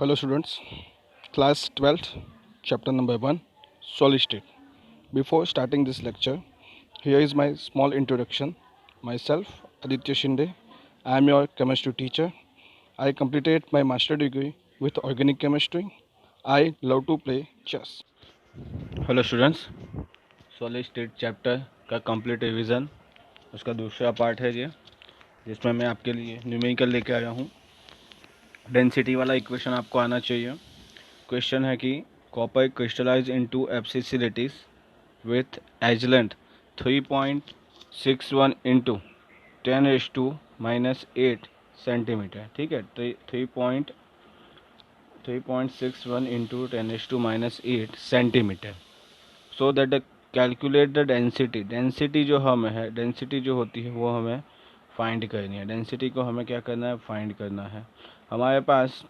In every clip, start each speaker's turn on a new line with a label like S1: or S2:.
S1: Hello students, class 12th, chapter number 1, solid state. Before starting this lecture, here is my small introduction. Myself, Aditya Shinde. I am your chemistry teacher. I completed my master degree with organic chemistry. I love to play chess.
S2: Hello students, solid state chapter का complete revision उसका दूसरा part है ये, जिसमें मैं आपके लिए numerical लेके आया हूँ। डेंसिटी वाला इक्वेशन आपको आना चाहिए। क्वेश्चन है कि copper crystallize into FCC lattice with edge length 3.61 into 10⁻⁻8 centimetre. ठीक है, 3.61 into 10⁻⁻8 centimetre. So that calculate the density. Density जो हमें है, डेंसिटी जो होती है वो हमें फाइंड करनी है। डेंसिटी को हमें क्या करना है, फाइंड करना है। हमारे पास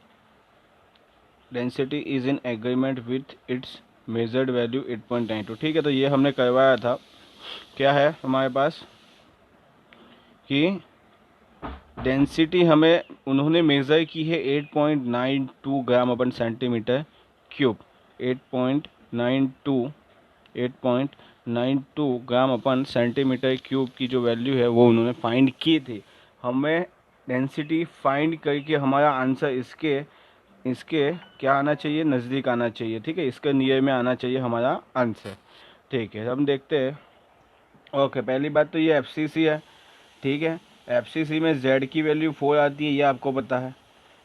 S2: density is in agreement with its measured value 8.92। ठीक है, तो ये हमने करवाया था। क्या है हमारे पास कि डेंसिटी हमें उन्होंने मेज़र की है 8.92 ग्राम अपन सेंटीमीटर क्यूब। 8.92 ग्राम अपन सेंटीमीटर क्यूब की जो वैल्यू है वो उन्होंने फाइंड की थी। हमें डेंसिटी फाइंड करके हमारा आंसर इसके इसके क्या आना चाहिए, नज़दीक आना चाहिए। ठीक है, इसके नियर में आना चाहिए हमारा आंसर। ठीक है, हम देखते हैं। ओके, पहली बात तो ये एफसीसी है। ठीक है, एफसीसी में जेड की वैल्यू 4 आती है, ये आपको पता है।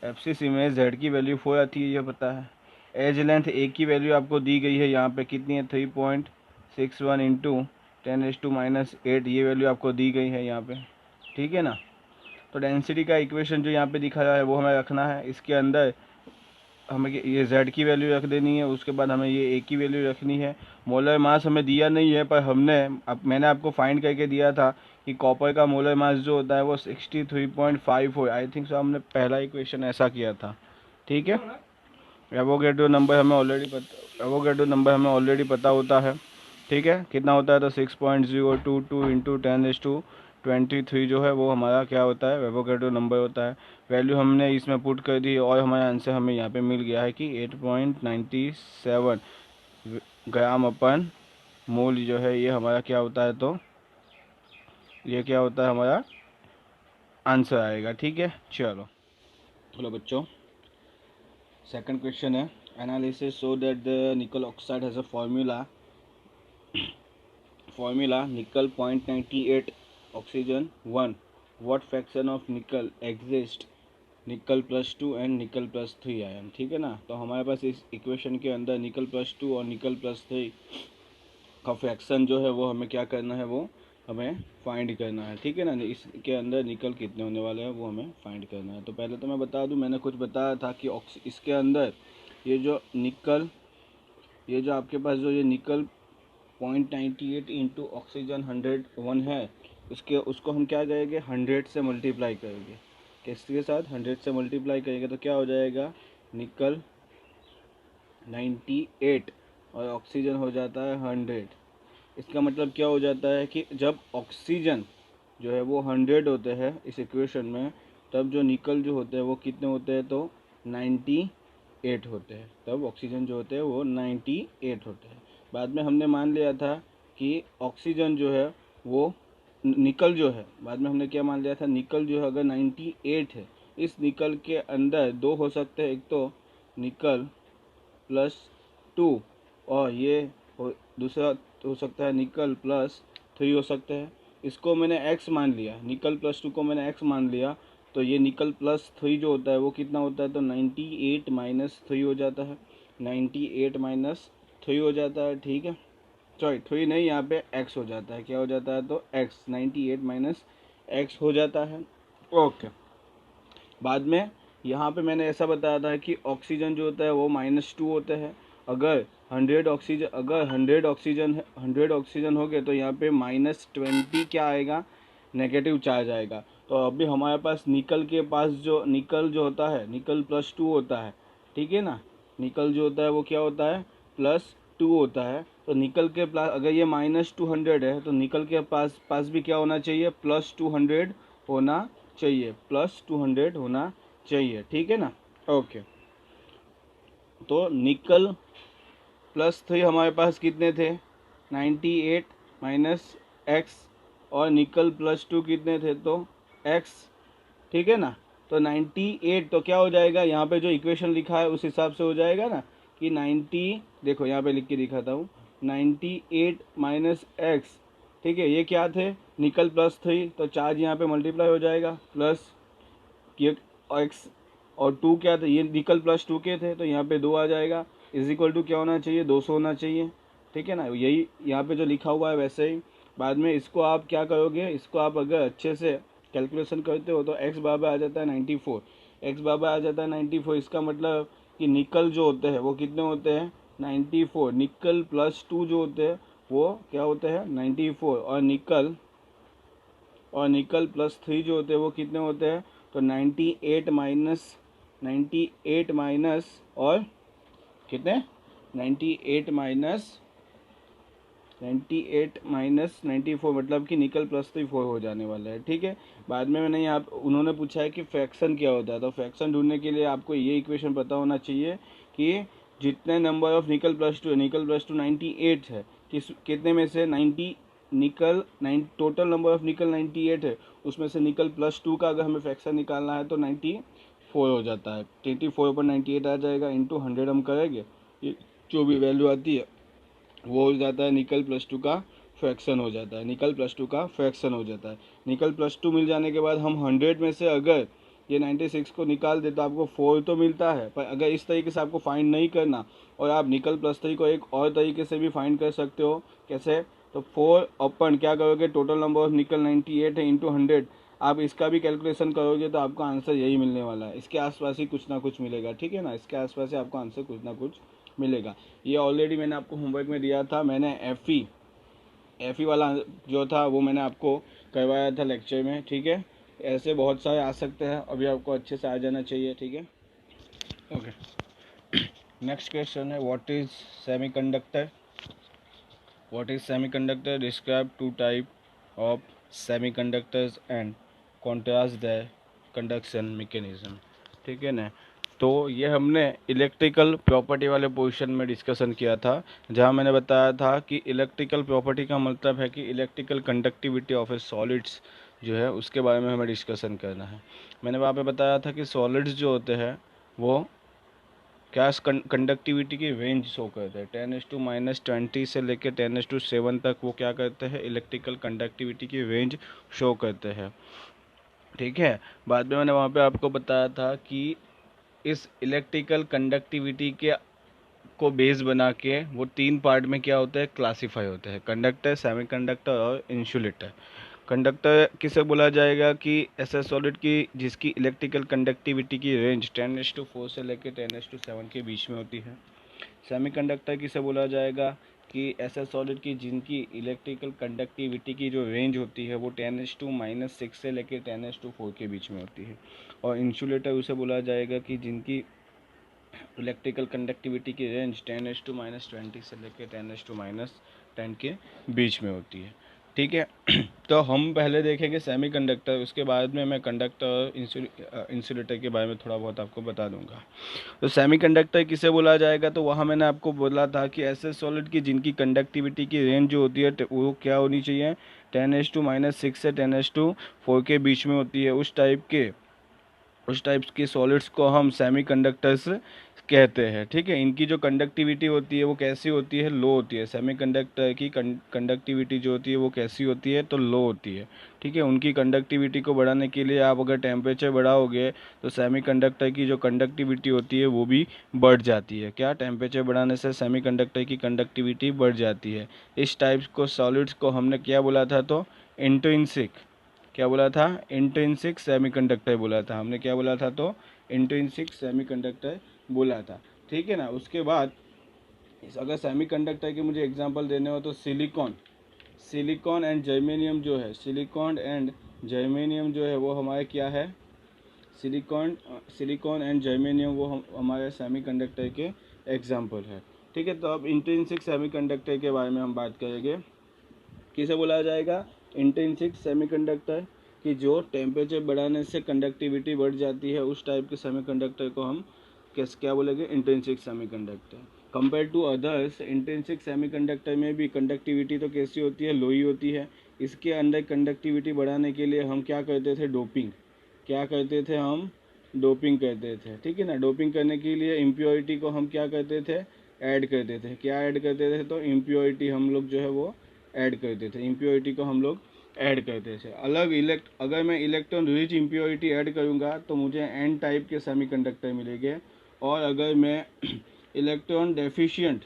S2: एफसीसी में जेड की वैल्यू 4 आती है, ये पता है। एज लेंथ ए की वैल्यू आपको दी गई है, यहाँ पे कितनी है 3.61 इंटू 10⁻⁻8, ये वैल्यू आपको दी गई है यहाँ पे। ठीक है ना। तो डेंसिटी का इक्वेशन जो यहाँ पे दिखाया है वो हमें रखना है। इसके अंदर हमें ये जेड की वैल्यू रख देनी है, उसके बाद हमें ये ए की वैल्यू रखनी है। मोलर मास हमें दिया नहीं है, पर मैंने आपको फाइंड करके दिया था कि कॉपर का मोलर मास जो होता है वो 63.54। आई थिंक सो हमने पहला इक्वेशन ऐसा किया था। ठीक है, एवोगैड्रो नंबर हमें ऑलरेडी पता होता है। ठीक है, कितना होता है, तो 6.022 इंटू 10⁻23 जो है वो हमारा क्या होता है, एवोगैड्रो नंबर होता है। वैल्यू हमने इसमें पुट कर दी और हमारा आंसर हमें यहाँ पे मिल गया है कि 8.97 ग्राम अपन मोल जो है ये हमारा क्या होता है, तो ये क्या होता है, हमारा आंसर आएगा। ठीक है, चलो बच्चों, सेकंड क्वेश्चन है एनालिसिस सो दैट द निकल ऑक्साइड हैज़ अ फॉर्मूला निकल 0.98 ऑक्सीजन 1। व्हाट फ्रैक्शन ऑफ निकल एग्जिस्ट निकल +2 एंड निकल +3 आयन। ठीक है ना। तो हमारे पास इस इक्वेशन के अंदर निकल +2 और निकल +3 का फ्रैक्शन जो है वो हमें क्या करना है, वो हमें फाइंड करना है। ठीक है ना। इसके अंदर निकल कितने होने वाले हैं वो हमें फाइंड करना है। तो पहले तो मैं बता दूं, मैंने कुछ बताया था कि इसके अंदर ये जो आपके पास जो ये निकल 0.98 इंटू ऑक्सीजन 101 है, उसको हम क्या करेंगे, 100 से मल्टीप्लाई करेंगे। किसके साथ, 100 से मल्टीप्लाई करेंगे तो क्या हो जाएगा, निकल 98 और ऑक्सीजन हो जाता है 100। इसका मतलब क्या हो जाता है कि जब ऑक्सीजन जो है वो 100 होते हैं इस इक्वेशन में, तब जो निकल जो होते हैं वो कितने होते हैं, तो 98 होते हैं। तब ऑक्सीजन जो होते हैं वो 98 होते हैं। बाद में हमने मान लिया था कि ऑक्सीजन जो है वो निकल जो है, बाद में हमने क्या मान लिया था, निकल जो है अगर 98 है, इस निकल के अंदर दो हो सकते हैं, एक तो निकल +2 और ये दूसरा हो सकता है निकल +3 हो सकते हैं। इसको मैंने x मान लिया, निकल +2 को मैंने x मान लिया, तो ये निकल +3 जो होता है वो कितना होता है, तो 98 - 3 हो जाता है। 98 - 3 हो जाता है। ठीक है, सॉरी 3 नहीं, यहाँ पे x हो जाता है। क्या हो जाता है, तो x 98 - x हो जाता है। ओके, बाद में यहाँ पे मैंने ऐसा बताया था कि ऑक्सीजन जो होता है वो -2 होते हैं। अगर 100 ऑक्सीजन हो गए तो यहाँ पे -20 क्या आएगा, नेगेटिव चार्ज आएगा। तो अभी हमारे पास निकल के पास जो निकल जो होता है, निकल +2 होता है। ठीक है ना, निकल जो होता है वो क्या होता है, +2 होता है। तो निकल के पास अगर ये -200 है, तो निकल के पास भी क्या होना चाहिए, +200 होना चाहिए, +200 होना चाहिए। ठीक है ना। ओके, तो निकल +3 हमारे पास कितने थे, 98 माइनस एक्स, और निकल +2 कितने थे, तो एक्स, ठीक है ना। तो 98 तो क्या हो जाएगा, यहाँ पे जो इक्वेशन लिखा है उस हिसाब से हो जाएगा ना कि 90, देखो यहाँ पे लिख के दिखाता हूँ, 98 माइनस एक्स, ठीक है, ये क्या थे, निकल +3, तो चार्ज यहाँ पे मल्टीप्लाई हो जाएगा, प्लस ये एक्स, और 2 क्या थे, ये निकल +2 के थे, तो यहाँ पे 2 आ जाएगा, इज इक्वल टू क्या होना चाहिए, 200 होना चाहिए, ठीक है ना। यही यहाँ पे जो लिखा हुआ है वैसे ही बाद में इसको आप क्या करोगे, इसको आप अगर अच्छे से कैलकुलेशन करते हो तो एक्स बराबर आ जाता है 94, एक्स बराबर आ जाता है 94। इसका मतलब कि निकल जो होते हैं वो कितने होते हैं, 94, निकल +2 जो होते हैं वो क्या होते हैं, 94, और निकल +3 जो होते हैं वो कितने होते हैं, तो 98 माइनस और कितने, 98 माइनस 94, मतलब कि निकल +3 4 हो जाने वाला है, ठीक है। बाद में मैंने यहाँ उन्होंने पूछा है कि फ्रैक्शन क्या होता है, तो फ्रैक्शन ढूंढने के लिए आपको ये इक्वेशन पता होना चाहिए कि जितने नंबर ऑफ निकल +2 है, निकल +2 98 है, कितने में से 90, निकल 9, टोटल नंबर ऑफ निकल 98 है, उसमें से निकल +2 का अगर हमें फ्रैक्शन निकालना है तो 94 हो जाता है, 24 पर 98 आ जाएगा, इंटू 100 हम करेंगे, ये जो भी वैल्यू आती है वो हो जाता है, निकल +2 का फ्रैक्शन हो जाता है, निकल +2 का फ्रैक्शन हो जाता है। निकल +2 मिल जाने के बाद हम 100 में से अगर ये 96 को निकाल दे तो आपको 4 तो मिलता है, पर अगर इस तरीके से आपको फाइंड नहीं करना और आप निकल +3 को एक और तरीके से भी फाइंड कर सकते हो, कैसे, तो 4 अपन क्या करोगे, टोटल नंबर ऑफ निकल 98 है इंटू 100, आप इसका भी कैलकुलेशन करोगे तो आपको आंसर यही मिलने वाला है, इसके आसपास ही कुछ ना कुछ मिलेगा, ठीक है ना, इसके आसपास ही आपको आंसर कुछ ना कुछ मिलेगा। ये ऑलरेडी मैंने आपको होमवर्क में दिया था, मैंने एफ ई वाला जो था वो मैंने आपको करवाया था लेक्चर में, ठीक है। ऐसे बहुत सारे आ सकते हैं, अभी आपको अच्छे से आ जाना चाहिए, ठीक है। ओके, नेक्स्ट क्वेश्चन है, what is semiconductor, describe 2 type of semiconductors and contrast the conduction mechanism, ठीक है ना। तो ये हमने इलेक्ट्रिकल प्रॉपर्टी वाले पोर्शन में डिस्कशन किया था, जहाँ मैंने बताया था कि इलेक्ट्रिकल प्रॉपर्टी का मतलब है कि electrical conductivity of A solids जो है उसके बारे में हमें डिस्कशन करना है। मैंने वहाँ पे बताया था कि सॉलिड्स जो होते हैं वो क्या कंडक्टिविटी की रेंज शो करते हैं, 10⁻⁻20 से लेकर 10⁻7 तक वो क्या करते हैं, इलेक्ट्रिकल कंडक्टिविटी की रेंज शो करते हैं, ठीक है। बाद में मैंने वहाँ पे आपको बताया था कि इस इलेक्ट्रिकल कंडक्टिविटी के को बेस बना के वो 3 पार्ट में क्या होता है, क्लासीफाई होते हैं, कंडक्टर, सेमीकंडक्टर और इंसुलेटर। कंडक्टर किसे बोला जाएगा कि ऐसा सॉलिड की जिसकी इलेक्ट्रिकल कंडक्टिविटी की रेंज 10⁻4 से लेकर 10⁻7 के बीच में होती है। सेमीकंडक्टर किसे बोला जाएगा कि ऐसे सॉलिड की जिनकी इलेक्ट्रिकल कंडक्टिविटी की जो रेंज होती है वो 10⁻⁻6 से लेकर 10⁻4 के बीच में होती है। और इंसुलेटर उसे बोला जाएगा कि जिनकी इलेक्ट्रिकल कंडक्टिविटी की रेंज 10⁻⁻20 से लेकर 10⁻⁻10 के बीच में होती है, ठीक है। तो हम पहले देखेंगे सेमीकंडक्टर, उसके बाद में मैं कंडक्टर और इंसुलेटर के बारे में थोड़ा बहुत आपको बता दूंगा। तो सेमीकंडक्टर किसे बोला जाएगा, तो वहाँ मैंने आपको बोला था कि ऐसे सॉलिड की जिनकी कंडक्टिविटी की रेंज जो होती है वो क्या होनी चाहिए, 10⁻⁻6 से 10⁻4 के बीच में होती है। उस टाइप्स के सॉलिड्स को हम सेमीकंडक्टर्स कहते हैं, ठीक है। इनकी जो कंडक्टिविटी होती है वो कैसी होती है, लो होती है। सेमीकंडक्टर की कंडक्टिविटी जो होती है वो कैसी होती है, तो लो होती है, ठीक है। उनकी कंडक्टिविटी को बढ़ाने के लिए आप अगर टेम्परेचर बढ़ाओगे तो सेमीकंडक्टर की जो कंडक्टिविटी होती है वो भी बढ़ जाती है। क्या, टेम्परेचर बढ़ाने से सेमीकंडक्टर की कंडक्टिविटी बढ़ जाती है। इस टाइप्स को सॉलिड्स को हमने क्या बोला था, तो इंट्रिंसिक, क्या बोला था, इंट्रिंसिक सेमीकंडक्टर बोला था हमने, क्या बोला था, तो इंट्रिंसिक सेमीकंडक्टर बोला था, ठीक है ना। उसके बाद अगर सेमीकंडक्टर के मुझे एग्जांपल देने हो तो सिलिकॉन एंड जर्मेनियम जो है, सिलिकॉन एंड जर्मेनियम जो है वो हमारे क्या है, सिलिकॉन एंड जर्मेनियम वो हमारे सेमीकंडक्टर के एग्जांपल है, ठीक है। तो अब इंट्रिंसिक सेमीकंडक्टर के बारे में हम बात करेंगे। किसे बोला जाएगा, इंट्रिंसिक सेमीकंडक्टर, कि जो टेम्परेचर बढ़ाने से कंडक्टिविटी बढ़ जाती है, उस टाइप के सेमीकंडक्टर को हम क्या बोलेंगे, intrinsic semiconductor. Compare to others, intrinsic semiconductor में भी कंडक्टिविटी तो कैसी होती है, लो ही होती है। इसके अंदर कंडक्टिविटी बढ़ाने के लिए हम क्या करते थे, डोपिंग। क्या करते थे हम, डोपिंग करते थे, ठीक है ना। डोपिंग करने के लिए इम्प्योरिटी को हम क्या करते थे, ऐड करते थे। क्या ऐड करते थे, तो इम्प्योरिटी हम लोग जो है वो ऐड करते थे, इम्प्योरिटी को हम लोग ऐड करते थे। अगर मैं इलेक्ट्रॉन रिच इम्प्योरिटी ऐड करूँगा तो मुझे एन टाइप के सेमीकंडक्टर मिलेंगे, और अगर मैं इलेक्ट्रॉन डेफिशिएंट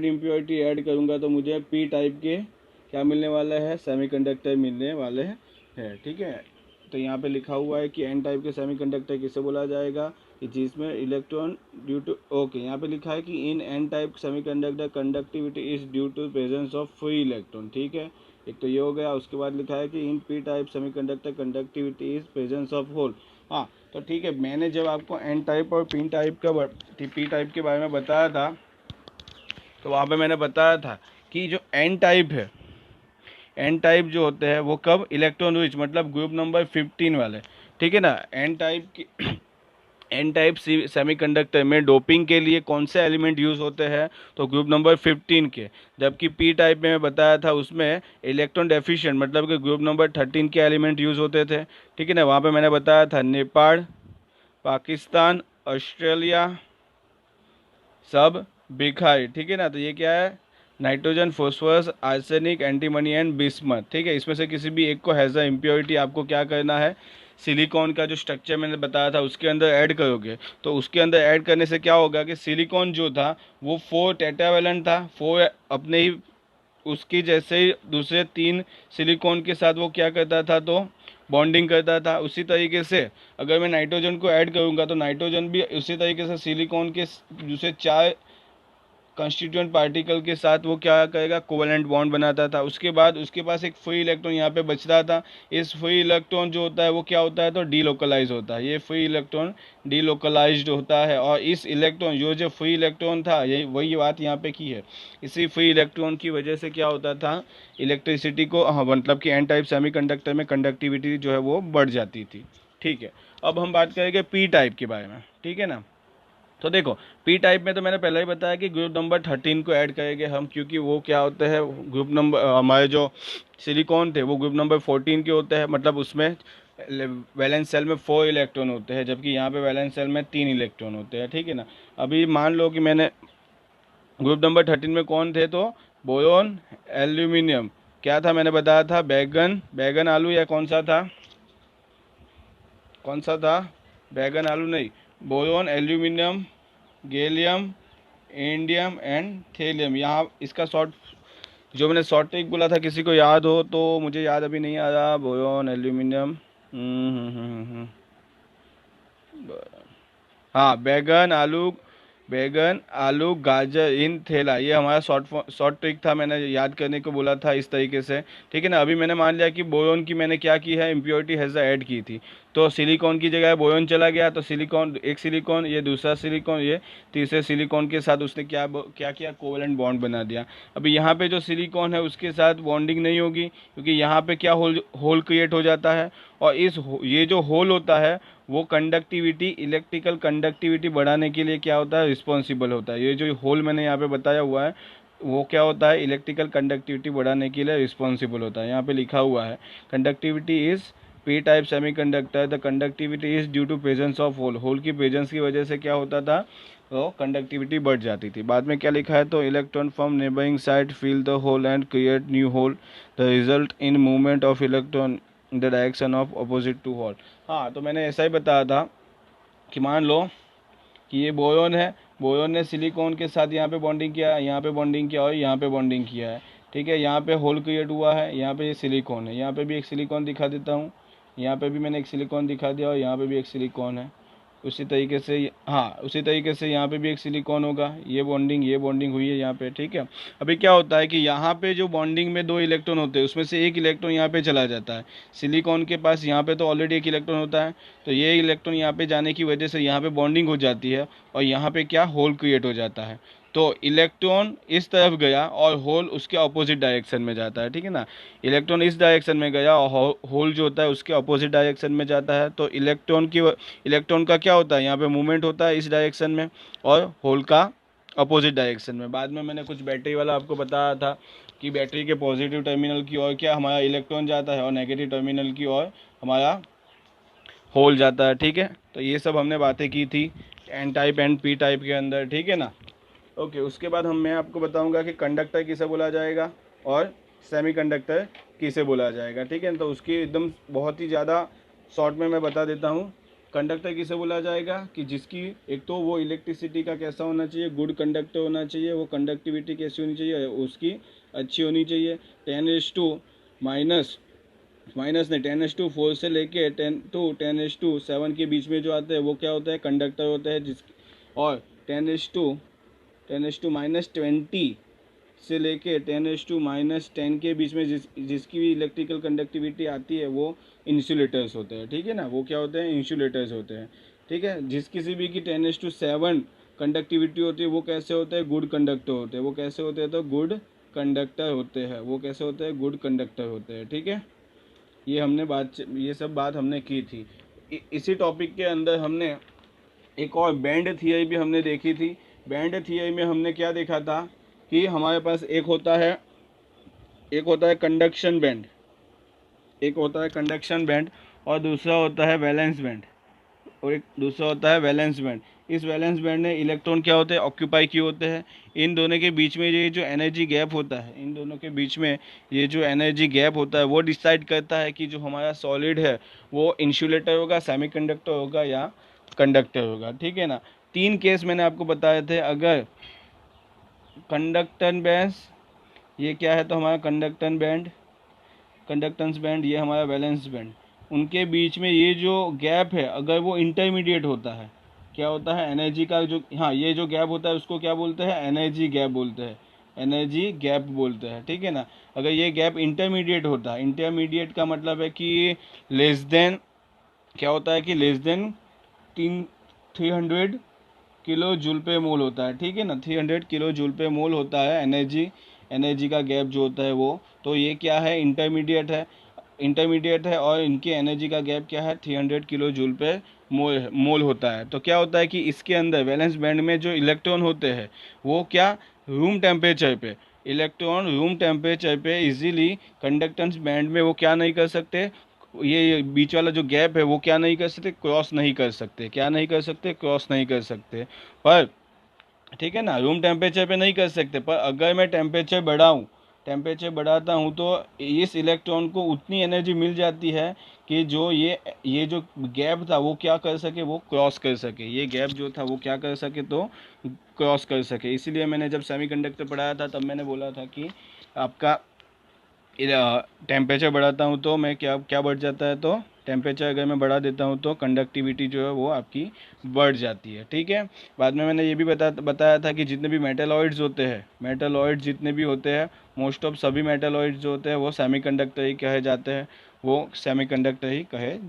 S2: इम्प्योरिटी ऐड करूँगा तो मुझे पी टाइप के क्या मिलने वाला है, सेमीकंडक्टर मिलने वाले हैं, ठीक है। तो यहाँ पे लिखा हुआ है कि एन टाइप के सेमीकंडक्टर किसे बोला जाएगा, कि जिसमें इलेक्ट्रॉन ड्यू टू, ओके, यहाँ पे लिखा है कि in N type semiconductor conductivity is due to presence of free electron, ठीक है। एक तो ये हो गया। उसके बाद लिखा है कि in P type semiconductor conductivity is presence of hole. हाँ, तो ठीक है, मैंने जब आपको एन टाइप और पी टाइप के बारे में बताया था, तो वहाँ पे मैंने बताया था कि जो एन टाइप है, एन टाइप जो होते हैं वो कब, इलेक्ट्रॉन रिच, मतलब ग्रुप नंबर 15 वाले, ठीक है ना। एन टाइप सेमीकंडक्टर में डोपिंग के लिए कौन से एलिमेंट यूज़ होते हैं, तो ग्रुप नंबर 15 के। जबकि पी टाइप में मैं बताया था उसमें इलेक्ट्रॉन डेफिशिएंट, मतलब कि ग्रुप नंबर 13 के एलिमेंट यूज़ होते थे, ठीक है ना। वहाँ पे मैंने बताया था नेपाल, पाकिस्तान, ऑस्ट्रेलिया, सब बिखाई, ठीक है ना। तो ये क्या है, nitrogen, phosphorus, arsenic, antimony and bismuth, ठीक है। इसमें से किसी भी एक को हैज़ अ इम्प्योरिटी आपको क्या करना है, सिलिकॉन का जो स्ट्रक्चर मैंने बताया था उसके अंदर ऐड करोगे। तो उसके अंदर ऐड करने से क्या होगा कि सिलिकॉन जो था वो 4 टेट्रावैलेंट था, 4 अपने ही उसकी जैसे ही दूसरे 3 सिलिकॉन के साथ वो क्या करता था, तो बॉन्डिंग करता था। उसी तरीके से अगर मैं नाइट्रोजन को ऐड करूंगा तो नाइट्रोजन भी उसी तरीके से सिलिकॉन के दूसरे 4 कंस्टिट्यूएंट पार्टिकल के साथ वो क्या करेगा, कोवेलेंट बॉन्ड बनाता था। उसके बाद उसके पास एक फ्री इलेक्ट्रॉन यहाँ पे बचता था। इस फ्री इलेक्ट्रॉन जो होता है वो क्या होता है, तो डीलोकलाइज होता है। ये फ्री इलेक्ट्रॉन डीलोकलाइज्ड होता है, और इस इलेक्ट्रॉन जो फ्री इलेक्ट्रॉन था, यही वही बात यहाँ पे की है। इसी फ्री इलेक्ट्रॉन की वजह से क्या होता था, इलेक्ट्रिसिटी को, हाँ, मतलब कि एन टाइप सेमीकंडक्टर में कंडक्टिविटी जो है वो बढ़ जाती थी, ठीक है। अब हम बात करेंगे पी टाइप के बारे में, ठीक है ना। तो देखो, पी टाइप में तो मैंने पहले ही बताया कि ग्रुप नंबर 13 को ऐड करेंगे हम, क्योंकि वो क्या होते हैं, ग्रुप नंबर, हमारे जो सिलिकॉन थे वो ग्रुप नंबर 14 के होते हैं, मतलब उसमें वैलेंस सेल में 4 इलेक्ट्रॉन होते हैं, जबकि यहाँ पे वैलेंस सेल में 3 इलेक्ट्रॉन होते हैं, ठीक है ना। अभी मान लो कि मैंने ग्रुप नंबर 13 में कौन थे, तो बोरोन, एल्यूमिनियम, क्या था मैंने बताया था, बैगन आलू, या कौन सा था, बैगन आलू नहीं, boron, aluminium, gallium, indium and thallium. यहाँ इसका शॉर्ट, जो मैंने शॉर्ट ट्रिक बोला था, किसी को याद हो तो, मुझे याद अभी नहीं आ रहा, बोरोन, एल्यूमिनियम, हाँ, बैगन आलू गाजर इन थैला, ये हमारा शॉर्ट ट्रिक था, मैंने याद करने को बोला था इस तरीके से, ठीक है ना। अभी मैंने मान लिया कि बोरोन की मैंने क्या की है, इम्प्योरिटी हैज़ ऐड की थी, तो सिलिकॉन की जगह बोरोन चला गया, तो एक सिलिकॉन, ये दूसरा सिलिकॉन, ये तीसरे सिलिकॉन के साथ उसने क्या किया, कोवेलेंट बॉन्ड बना दिया। अभी यहाँ पे जो सिलिकॉन है उसके साथ बॉन्डिंग नहीं होगी, क्योंकि यहाँ पे क्या होल क्रिएट हो जाता है, और ये जो होल होता है वो कंडक्टिविटी, इलेक्ट्रिकल कंडक्टिविटी बढ़ाने के लिए क्या होता है, रिस्पॉन्सिबल होता है। ये जो होल मैंने यहाँ पे बताया हुआ है वो क्या होता है, इलेक्ट्रिकल कंडक्टिविटी बढ़ाने के लिए रिस्पॉन्सिबल होता है। यहाँ पे लिखा हुआ है conductivity is P type semiconductor, the conductivity is due to presence of hole की प्रेजेंस की वजह से क्या होता था, तो कंडक्टिविटी बढ़ जाती थी। बाद में क्या लिखा है, तो electron from neighbouring side fill the hole and create new hole, the result in movement of electron in the direction of opposite to hole. हाँ, तो मैंने ऐसा ही बताया था कि मान लो कि ये बोरोन है, बोरोन ने सिलिकॉन के साथ यहाँ पे बॉन्डिंग किया, यहाँ पे बॉन्डिंग किया और यहाँ पे बॉन्डिंग किया है, ठीक है। यहाँ पे होल क्रिएट हुआ है, यहाँ पे ये सिलिकॉन है, यहाँ पे भी एक सिलिकॉन दिखा देता हूँ, यहाँ पे भी मैंने एक सिलिकॉन दिखा दिया और यहाँ पे भी एक सिलिकॉन है। उसी तरीके से हाँ, उसी तरीके से यहाँ पे भी एक सिलिकॉन होगा, ये बॉन्डिंग हुई है यहाँ पे, ठीक है। अभी क्या होता है कि यहाँ पे जो बॉन्डिंग में 2 इलेक्ट्रॉन होते हैं उसमें से एक इलेक्ट्रॉन यहाँ पे चला जाता है, सिलिकॉन के पास यहाँ पे तो ऑलरेडी एक इलेक्ट्रॉन होता है, तो ये इलेक्ट्रॉन यहाँ पे जाने की वजह से यहाँ पे बॉन्डिंग हो जाती है और यहाँ पे क्या होल क्रिएट हो जाता है। तो इलेक्ट्रॉन इस तरफ गया और होल उसके अपोजिट डायरेक्शन में जाता है, ठीक है ना। इलेक्ट्रॉन इस डायरेक्शन में गया और होल जो होता है उसके अपोजिट डायरेक्शन में जाता है। तो इलेक्ट्रॉन का क्या होता है, यहाँ पे मूवमेंट होता है इस डायरेक्शन में, और होल का अपोजिट डायरेक्शन में। बाद में मैंने कुछ बैटरी वाला आपको बताया था कि बैटरी के पॉजिटिव टर्मिनल की ओर क्या हमारा इलेक्ट्रॉन जाता है और नेगेटिव टर्मिनल की ओर हमारा होल जाता है, ठीक है। तो ये सब हमने बातें की थी N type and P type के अंदर, ठीक है ना। ओके, उसके बाद मैं आपको बताऊंगा कि कंडक्टर किसे बोला जाएगा और सेमीकंडक्टर किसे बोला जाएगा, ठीक है। तो उसकी एकदम बहुत ही ज़्यादा शॉर्ट में मैं बता देता हूँ। कंडक्टर किसे बोला जाएगा कि जिसकी एक तो वो इलेक्ट्रिसिटी का कैसा होना चाहिए, गुड कंडक्टर होना चाहिए, वो कंडक्टिविटी कैसी होनी चाहिए, उसकी अच्छी होनी चाहिए। 10⁻⁻ माइनस नहीं 10⁻4 से लेके 10⁻7 के बीच में जो आता है वो क्या होता है, कंडक्टर होता है। और 10⁻20 से लेके 10⁻10 के बीच में जिसकी भी इलेक्ट्रिकल कंडक्टिविटी आती है वो इंसुलेटर्स होते हैं, ठीक है ना। वो क्या होते हैं, इंसुलेटर्स होते हैं, ठीक है। जिस किसी भी की 10⁻7 कंडक्टिविटी होती है वो कैसे होते हैं, गुड कंडक्टर होते हैं। वो कैसे होते हैं, तो गुड कंडक्टर होते हैं। वो कैसे होते हैं, गुड कंडक्टर होते हैं, ठीक है। ये सब बात हमने की थी। इसी टॉपिक के अंदर हमने एक और बैंड थियरी भी हमने देखी थी। बैंड थियरी में हमने क्या देखा था कि हमारे पास एक होता है कंडक्शन बैंड, एक होता है कंडक्शन बैंड और दूसरा होता है वैलेंस बैंड, और एक दूसरा होता है वैलेंस बैंड। इस वैलेंस बैंड में इलेक्ट्रॉन क्या होते हैं, ऑक्यूपाई किए होते हैं। इन दोनों के बीच में ये जो एनर्जी गैप होता है, इन दोनों के बीच में ये जो एनर्जी गैप होता है वो डिसाइड करता है कि जो हमारा सॉलिड है वो इंसुलेटर होगा, सेमीकंडक्टर होगा या कंडक्टर होगा, ठीक है ना। 3 केस मैंने आपको बताए थे। अगर कंडक्टर बैंड, ये क्या है, तो हमारा कंडक्टेंस बैंड, ये हमारा वैलेंस बैंड, उनके बीच में ये जो गैप है अगर वो इंटरमीडिएट होता है, क्या होता है, एनर्जी का जो, हाँ, ये जो गैप होता है उसको क्या बोलते हैं, एनर्जी गैप बोलते हैं, एनर्जी गैप बोलते हैं, ठीक है ना। अगर ये गैप इंटरमीडिएट होता है, इंटरमीडिएट का मतलब है कि लेस देन, क्या होता है कि लेस देन 300 किलो जूल पे मोल होता है, ठीक है ना। 300 किलो जूल पे मोल होता है एनर्जी का गैप जो होता है वो। तो ये क्या है, इंटरमीडिएट है और इनकी एनर्जी का गैप क्या है, 300 किलो जूल पे मोल होता है। तो क्या होता है कि इसके अंदर वैलेंस बैंड में जो इलेक्ट्रॉन होते हैं वो क्या, रूम टेम्परेचर पे इजीली कंडक्टेंस बैंड में वो क्या नहीं कर सकते, ये बीच वाला जो गैप है वो क्या नहीं कर सकते, क्रॉस नहीं कर सकते, क्या नहीं कर सकते, क्रॉस नहीं कर सकते। पर ठीक है ना, रूम टेम्परेचर पे नहीं कर सकते, पर अगर मैं टेम्परेचर बढ़ाता हूँ तो इस इलेक्ट्रॉन को उतनी एनर्जी मिल जाती है कि जो ये जो गैप था वो क्या कर सके, वो क्रॉस कर सके। ये गैप जो था वो क्या कर सके, तो क्रॉस कर सके। इसीलिए मैंने जब सेमीकंडक्टर पढ़ाया था तब मैंने बोला था कि आपका टेम्परेचर बढ़ाता हूँ तो मैं क्या क्या बढ़ जाता है, तो टेम्परेचर अगर मैं बढ़ा देता हूँ तो कंडक्टिविटी जो है वो आपकी बढ़ जाती है, ठीक है। बाद में मैंने ये भी बताया था कि जितने भी मेटलॉइड्स होते हैं, मेटलॉइड्स जितने भी होते हैं, मोस्ट ऑफ सभी मेटलॉइड्स जो होते हैं वो सेमीकंडक्टर ही कहे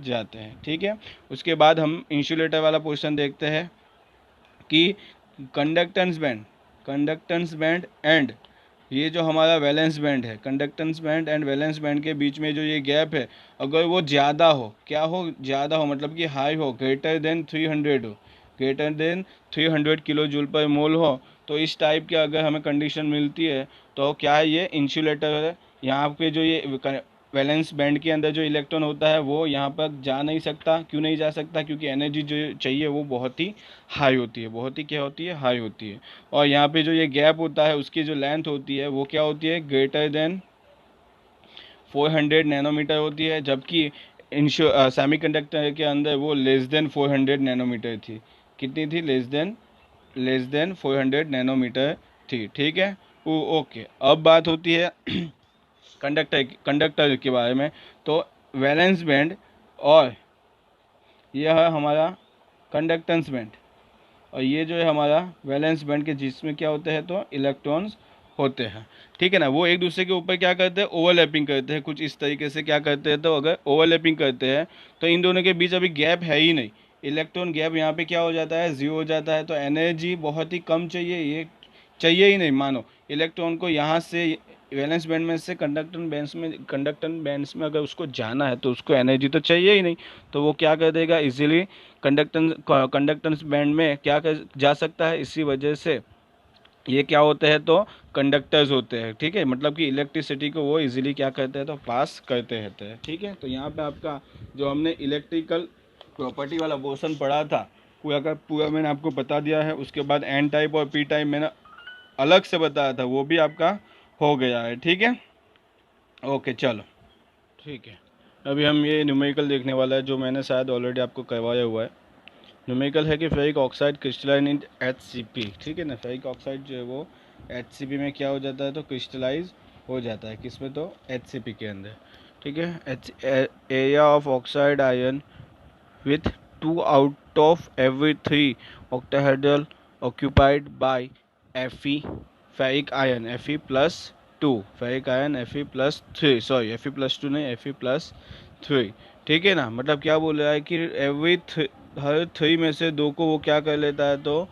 S2: जाते हैं, ठीक है। उसके बाद हम इंसुलेटर वाला पोर्शन देखते हैं कि कंडक्टेंस बैंड एंड ये जो हमारा वैलेंस बैंड है, conductance band and valence band के बीच में जो ये गैप है, अगर वो ज़्यादा हो, क्या हो, ज़्यादा हो मतलब कि हाई हो, ग्रेटर देन 300 किलो जूल पर मोल हो, तो इस टाइप के अगर हमें कंडीशन मिलती है तो क्या है, ये इंसुलेटर है। यहाँ पे जो ये वैलेंस बैंड के अंदर जो इलेक्ट्रॉन होता है वो यहाँ पर जा नहीं सकता। क्यों नहीं जा सकता, क्योंकि एनर्जी जो चाहिए वो बहुत ही हाई होती है, बहुत ही क्या होती है, हाई होती है। और यहाँ पे जो ये गैप होता है उसकी जो लेंथ होती है वो क्या होती है, ग्रेटर देन 400 नैनोमीटर होती है, जबकि सेमीकंडक्टर के अंदर वो लेस देन 400 नैनोमीटर थी। कितनी थी, लेस देन 400 नैनोमीटर थी, ठीक है। ओके, अब बात होती है कंडक्टर के बारे में। तो वैलेंस बैंड और यह है हमारा कंडक्टेंस बैंड, और ये जो है हमारा वैलेंस बैंड के, जिसमें क्या होते हैं, तो इलेक्ट्रॉन्स होते हैं, ठीक है ना। वो एक दूसरे के ऊपर क्या करते हैं, ओवरलैपिंग करते हैं कुछ इस तरीके से। क्या करते हैं, तो अगर ओवरलैपिंग करते हैं तो इन दोनों के बीच अभी गैप है ही नहीं, इलेक्ट्रॉन गैप यहाँ पे क्या हो जाता है, जीरो हो जाता है। तो एनर्जी बहुत ही कम चाहिए, ये चाहिए ही नहीं। मानो इलेक्ट्रॉन को यहाँ से वैलेंस बैंड में से कंडक्टेंस बैंड्स में अगर उसको जाना है तो उसको एनर्जी तो चाहिए ही नहीं, तो वो क्या कर देगा, इजीली कंडक्टेंस बैंड में क्या कर जा सकता है। इसी वजह से ये क्या होते हैं, तो कंडक्टर्स होते हैं, ठीक है। मतलब कि इलेक्ट्रिसिटी को वो इजीली क्या करते हैं, तो पास करते रहते हैं, ठीक है। तो यहाँ पे आपका जो हमने इलेक्ट्रिकल प्रॉपर्टी वाला पोर्शन पढ़ा था पूरा का पूरा मैंने आपको बता दिया है। उसके बाद एन टाइप और पी टाइप मैंने अलग से बताया था, वो भी आपका हो गया है, ठीक है। ओके चलो, ठीक है। अभी हम ये न्यूमेरिकल देखने वाला है जो मैंने शायद ऑलरेडी आपको करवाया हुआ है। न्यूमेरिकल है कि फेरिक ऑक्साइड क्रिस्टलाइन इन HCP, ठीक है ना। फेरिक ऑक्साइड जो है वो HCP में क्या हो जाता है, तो क्रिस्टलाइज हो जाता है, किसमें, तो HCP के अंदर, ठीक है। Area of oxide ion with 2 out of every 3 octahedral occupied by Fe ferric ion Fe plus 2 ferric ion Fe plus 3 sorry Fe plus 2 नहीं Fe plus 3, ठीक है ना। मतलब क्या बोल रहा है कि हर 3 में से 2 को वो क्या कर लेता है, तो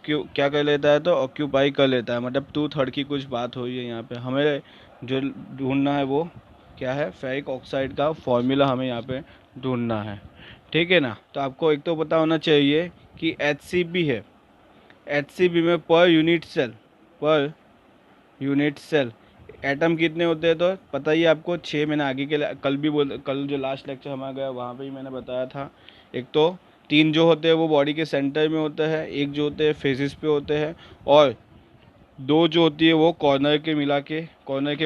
S2: क्या कर लेता है, तो ऑक्यूपाई कर लेता है। मतलब 2/3 की कुछ बात हो रही है यहाँ पे। हमें जो ढूंढना है वो क्या है, फेरिक ऑक्साइड का फॉर्मूला हमें यहाँ पे ढूंढना है, ठीक है ना। तो आपको एक तो पता होना चाहिए कि HCP है, HCP में पर यूनिट सेल एटम कितने होते हैं, तो पता ही है आपको 6। मैंने आगे के कल जो लास्ट लेक्चर हमारा गया वहाँ पे ही मैंने बताया था। एक तो 3 जो होते हैं वो बॉडी के सेंटर में होता है, एक जो होते हैं फेसिस पे होते हैं, और 2 जो होती है वो कॉर्नर के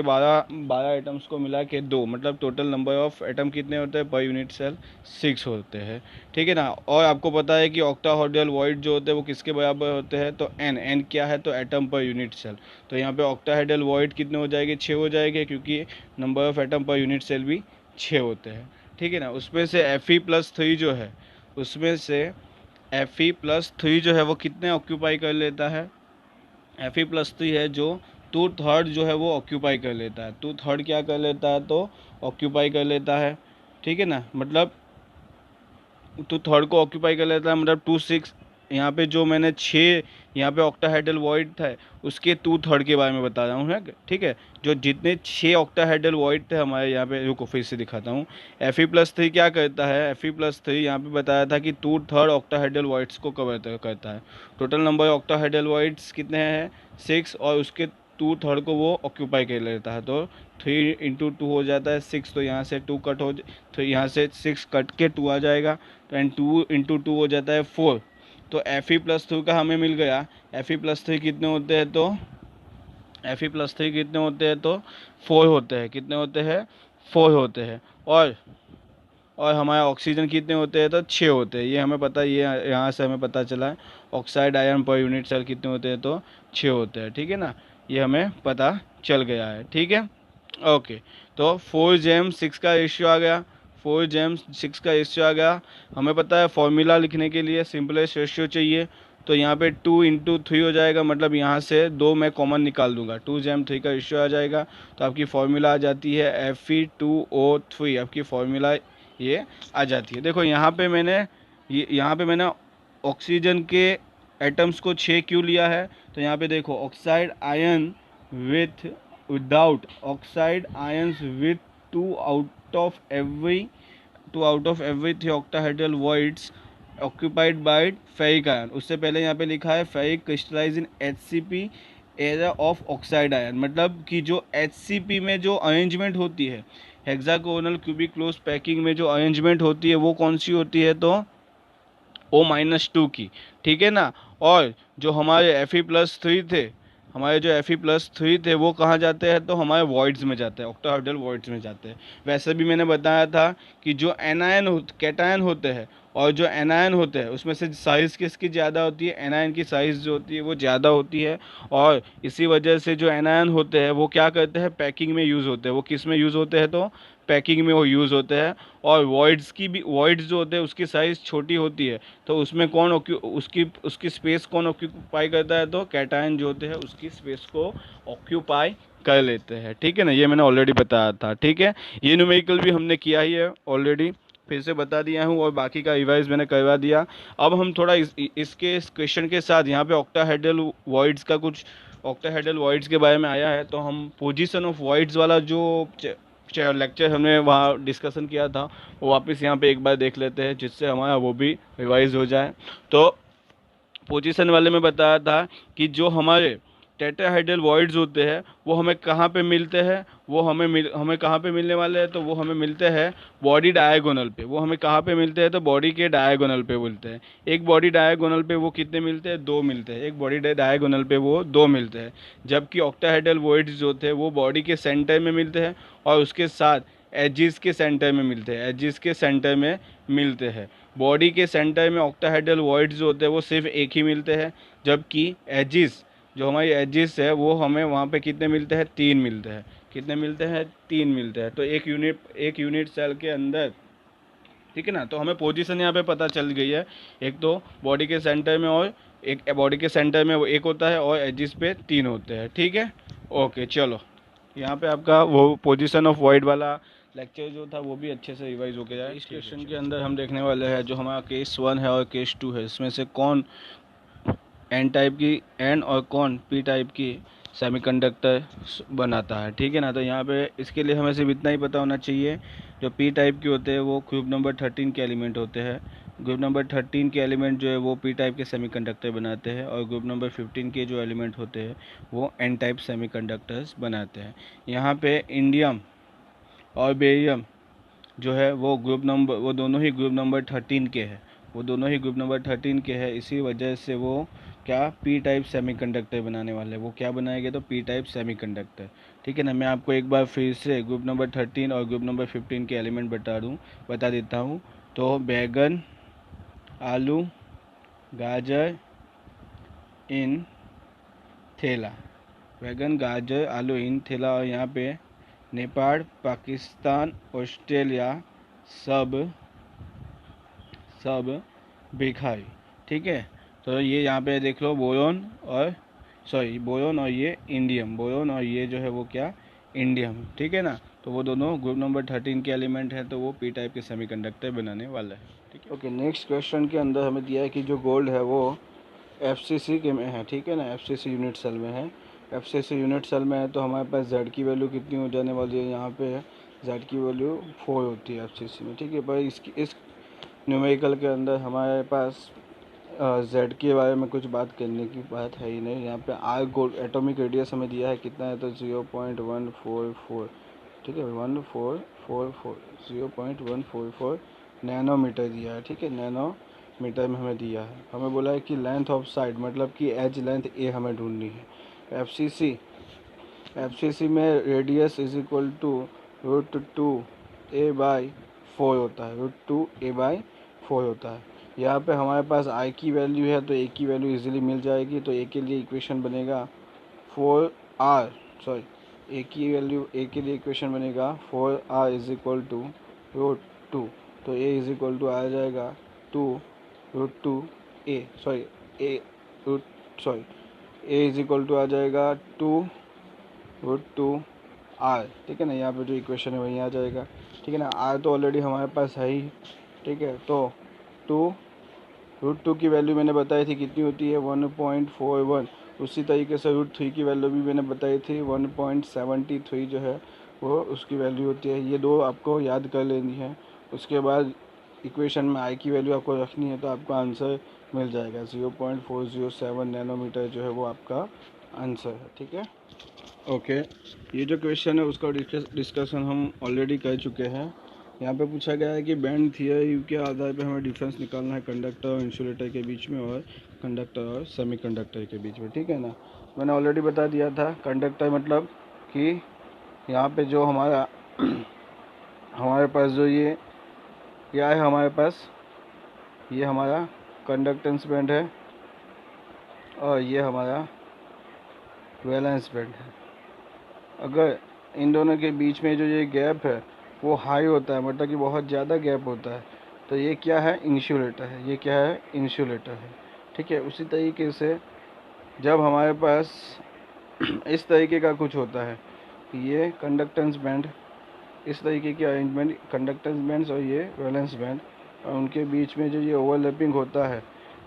S2: 12 एटम्स को मिला के 2, मतलब टोटल नंबर ऑफ एटम कितने होते हैं पर यूनिट सेल, 6 होते हैं, ठीक है ना। और आपको पता है कि ऑक्टाहेड्रल वॉइड जो होते हैं वो किसके बराबर होते हैं, तो एन क्या है, तो एटम पर यूनिट सेल। तो यहाँ पे ऑक्टाहेड्रल वॉइड कितने हो जाएंगे, 6 हो जाएंगे, क्योंकि number of atom per unit cell भी 6 होते हैं, ठीक है ना। उसमें से Fe+3 जो है, उसमें से Fe+3 जो है वो कितने ऑक्यूपाई कर लेता है, Fe+3 है जो 2/3 जो है वो ऑक्यूपाई कर लेता है। 2/3 क्या कर लेता है, तो ऑक्यूपाई कर लेता है, ठीक है ना। मतलब 2/3 को ऑक्यूपाई कर लेता है, मतलब 2/6। यहाँ पे जो मैंने 6 यहाँ पे ऑक्टाहेड्रल वॉइड था उसके 2/3 के बारे में बता रहा हूँ, है ठीक है। जो जितने 6 ऑक्टाहेड्रल वॉइड थे हमारे यहाँ पे, रुको फिर से दिखाता हूँ। Fe+3 क्या करता है, Fe+3 यहाँ पे बताया था कि 2/3 ऑक्टाहेड्रल वॉइड्स को कवर करता है। टोटल नंबर ऑक्टाहेड्रल वॉइड्स कितने हैं, 6, और उसके 2/3 को वो ऑक्यूपाई कर लेता है। तो 3 × 2 हो जाता है 6, तो यहाँ से 2 कट हो, तो यहाँ से 6 कट के 2 आ जाएगा, तो एंड 2 × 2 हो जाता है 4। तो Fe+3 का हमें मिल गया। Fe+3 कितने होते हैं, तो Fe+3 कितने होते हैं, तो 4 होते हैं। कितने होते हैं, 4 होते हैं। और हमारे ऑक्सीजन कितने होते हैं, तो 6 होते हैं। ये हमें पता, ये यहाँ से हमें पता चला है। Oxide ion per unit cell कितने होते हैं, तो 6 होते हैं, ठीक है ना। ये हमें पता चल गया है, ठीक है। ओके, तो 4:6 का रेशियो आ गया, 4:6 का रेशियो आ गया। हमें पता है फॉर्मूला लिखने के लिए सिंपलेस्ट रेशियो चाहिए, तो यहाँ पे 2 × 3 हो जाएगा। मतलब यहाँ से 2 मैं कॉमन निकाल दूंगा, 2:3 का रेशियो आ जाएगा। तो आपकी फॉर्मूला आ जाती है Fe2O3, आपकी फॉर्मूला ये आ जाती है। देखो यहाँ पे मैंने ऑक्सीजन के एटम्स को 6 क्यों लिया है, तो यहाँ पे देखो oxide ion without oxide ions with 2 out of every 3 octahedral voids occupied by ferric ion। उससे पहले यहाँ पे लिखा है ferric crystallize in HCP area of oxide ion। मतलब कि जो HCP में जो अरेंजमेंट होती है, हेक्सागोनल क्यूबिक क्लोज पैकिंग में जो अरेंजमेंट होती है वो कौन सी होती है, तो O-2 की, ठीक है ना। और जो हमारे Fe+3 थे वो कहाँ जाते हैं, तो हमारे वॉइड्स में जाते हैं, ऑक्टाहेड्रल वॉइड्स में जाते हैं। वैसे भी मैंने बताया था कि जो कैटायन होते हैं और जो एनायन होते हैं उसमें से साइज़ किसकी ज़्यादा होती है, एनायन की साइज़ जो होती है वो ज़्यादा होती है। और इसी वजह से जो एनायन होते हैं वो क्या करते हैं, पैकिंग में यूज़ होते हैं। वो किस में यूज़ होते हैं, तो पैकिंग में वो यूज़ होते हैं। और वॉइड्स जो होते हैं उसकी साइज़ छोटी होती है, तो उसमें उसकी स्पेस कौन ऑक्यूपाई करता है, तो कैटायन जो होते हैं उसकी स्पेस को ऑक्यूपाई कर लेते हैं, ठीक है ना। ये मैंने ऑलरेडी बताया था, ठीक है। ये न्यूमेरिकल भी हमने किया ही है ऑलरेडी, फिर से बता दिया हूँ और बाकी का रिवाइज मैंने करवा दिया। अब हम थोड़ा इसके इस क्वेश्चन के साथ यहाँ पे ऑक्टाहेड्रल वॉइड्स का कुछ ऑक्टाहेड्रल वॉइड्स के बारे में आया है, तो हम पोजीशन ऑफ वॉइड्स वाला जो लेक्चर हमने वहाँ डिस्कशन किया था वो वापस यहाँ पे एक बार देख लेते हैं, जिससे हमारा वो भी रिवाइज हो जाए। तो पोजीशन वाले में बताया था कि जो हमारे टेट्राहेड्रल वॉइड्स होते हैं वो हमें कहाँ पे मिलते हैं, वो हमें कहाँ पे मिलने वाले हैं, तो वो हमें मिलते हैं बॉडी डायगोनल पे। वो हमें कहाँ पे मिलते हैं, तो बॉडी के डायगोनल पे मिलते हैं। एक बॉडी डायगोनल पे वो कितने मिलते हैं, 2 मिलते हैं। एक बॉडी डायगोनल पे वो 2 मिलते हैं। जबकि ऑक्टाहेड्रल वॉइड्स जो होते हैं वो बॉडी के सेंटर में मिलते हैं और उसके साथ एजिस के सेंटर में मिलते हैं, एजिस के सेंटर में मिलते हैं। बॉडी के सेंटर में ऑक्टाहेड्रल वॉइड्स जो होते हैं वो सिर्फ एक ही मिलते हैं, जबकि एजिस जो हमारी एजिस है वो हमें वहाँ पे कितने मिलते हैं, 3 मिलते हैं। कितने मिलते हैं, 3 मिलते हैं। तो एक यूनिट सेल के अंदर, ठीक है ना। तो हमें पोजीशन यहाँ पे पता चल गई है। एक तो बॉडी के सेंटर में, और एक बॉडी के सेंटर में वो एक होता है और एजिस पे 3 होते हैं, ठीक है। ओके चलो, यहाँ पे आपका वो पोजीशन ऑफ वॉइड वाला लेक्चर जो था वो भी अच्छे से रिवाइज हो गया है। इस क्वेश्चन के अंदर हम देखने वाले हैं जो हमारा केस 1 है और केस 2 है, इसमें से कौन एन टाइप की एन और कौन पी टाइप की सेमीकंडक्टर बनाता है, ठीक है ना। तो यहाँ पे इसके लिए हमें सिर्फ इतना ही पता होना चाहिए, जो पी टाइप के होते हैं वो ग्रुप नंबर 13 के एलिमेंट होते हैं। ग्रुप नंबर 13 के एलिमेंट जो है वो पी टाइप के सेमीकंडक्टर बनाते हैं, और ग्रुप नंबर 15 के जो एलिमेंट होते हैं वो एन टाइप सेमीकंडक्टर्स बनाते हैं। यहाँ पे इंडियम और बेरियम जो है वो दोनों ही ग्रुप नंबर 13 के हैं। वो दोनों ही ग्रुप नंबर 13 के हैं, इसी वजह से वो क्या पी टाइप सेमीकंडक्टर बनाने वाले हैं। वो क्या बनाएंगे, तो पी टाइप सेमीकंडक्टर, ठीक है ना। मैं आपको एक बार फिर से ग्रुप नंबर 13 और ग्रुप नंबर 15 के एलिमेंट बता देता हूँ। तो बैगन, आलू, गाजर, इन थैला, बैगन, गाजर, आलू, इन थैला, और यहाँ पे नेपाल, पाकिस्तान, ऑस्ट्रेलिया सब भिखारी, ठीक है। तो ये यहाँ पे देख लो बोरोन और ये इंडियम, बोरोन और ये जो है वो क्या, इंडियम, ठीक है ना। तो वो दोनों ग्रुप नंबर 13 के एलिमेंट हैं, तो वो पी टाइप के सेमीकंडक्टर बनाने वाला है, ठीक है।
S1: ओके, नेक्स्ट क्वेश्चन के अंदर हमें दिया है कि जो गोल्ड है वो एफसीसी के में है, ठीक है ना। एफसीसी यूनिट सेल में है। एफसीसी यूनिट सेल में है तो हमारे पास जेड की वैल्यू कितनी हो जाने वाली है, यहाँ पे जेड की वैल्यू 4 होती है एफसीसी में, ठीक है। पर इस न्यूमेरिकल के अंदर हमारे पास जेड के बारे में कुछ बात करने की बात है ही नहीं। यहाँ पे आर गोल्ड एटॉमिक रेडियस हमें दिया है कितना है, तो 0.144, ठीक है, 0.144 नैनोमीटर दिया है, ठीक है। नैनोमीटर में हमें दिया है। हमें बोला है कि लेंथ ऑफ साइड मतलब कि एज लेंथ ए हमें ढूंढनी है। एफसीसी में radius is equal to √2a/4 होता है, √2a/4 होता है। यहाँ पे हमारे पास आई की वैल्यू है तो ए की वैल्यू इजीली मिल जाएगी। तो ए के लिए इक्वेशन बनेगा 4r, सॉरी ए के लिए इक्वेशन बनेगा 4r इज इक्वल टू √2। तो ए इज इक्वल टू आ जाएगा 2√2a, A is equal to आ जाएगा 2√2r, ठीक है ना। यहाँ पे जो इक्वेशन है वही आ जाएगा, ठीक है ना। r तो ऑलरेडी हमारे पास है ही, ठीक है। तो 2√2 की वैल्यू मैंने बताई थी कितनी होती है, 1.41। उसी तरीके से √3 की वैल्यू भी मैंने बताई थी 1.73 जो है वो उसकी वैल्यू होती है। ये दो आपको याद कर लेनी है। उसके बाद इक्वेशन में आई की वैल्यू आपको रखनी है तो आपका आंसर मिल जाएगा। 0.407 नैनोमीटर जो है वो आपका आंसर है, ठीक है। ओके, ये जो क्वेश्चन है उसका डिस्कशन हम ऑलरेडी कर चुके हैं। यहाँ पे पूछा गया है कि बैंड थियरी के आधार पे हमें डिफरेंस निकालना है कंडक्टर और इंसुलेटर के बीच में और कंडक्टर और सेमीकंडक्टर के बीच में, ठीक है ना। मैंने ऑलरेडी बता दिया था कंडक्टर मतलब कि यहाँ पे जो हमारे पास जो ये क्या है, हमारे पास ये हमारा कंडक्टेंस बैंड है और ये हमारा वैलेंस बैंड है। अगर इन दोनों के बीच में जो ये गैप है वो हाई होता है, मतलब कि बहुत ज़्यादा गैप होता है, तो ये क्या है, इंसुलेटर है। ये क्या है, इंसुलेटर है, ठीक है। उसी तरीके से जब हमारे पास इस तरीके का कुछ होता है, ये कंडक्टेंस बैंड इस तरीके की अरेंजमेंट कंडक्टेंस बैंड्स और ये वैलेंस बैंड और उनके बीच में जो ये ओवरलैपिंग होता है,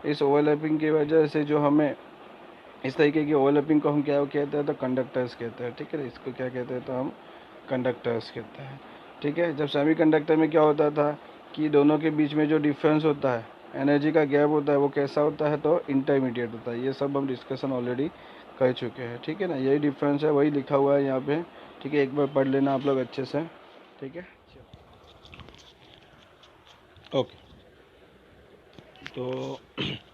S1: इस ओवरलैपिंग की वजह से जो हमें इस तरीके की ओवरलैपिंग को हम क्या कहते हैं, तो कंडक्टर्स कहते हैं। ठीक है, इसको क्या कहते हैं, तो हम कंडक्टर्स कहते हैं। ठीक है, जब सेमीकंडक्टर में क्या होता था कि दोनों के बीच में जो डिफरेंस होता है, एनर्जी का गैप होता है, वो कैसा होता है, तो इंटरमीडिएट होता है। ये सब हम डिस्कशन ऑलरेडी कर चुके हैं। ठीक है ना, यही डिफरेंस है, वही लिखा हुआ है यहाँ पे। ठीक है, एक बार पढ़ लेना आप लोग अच्छे से। ठीक है, ओके। तो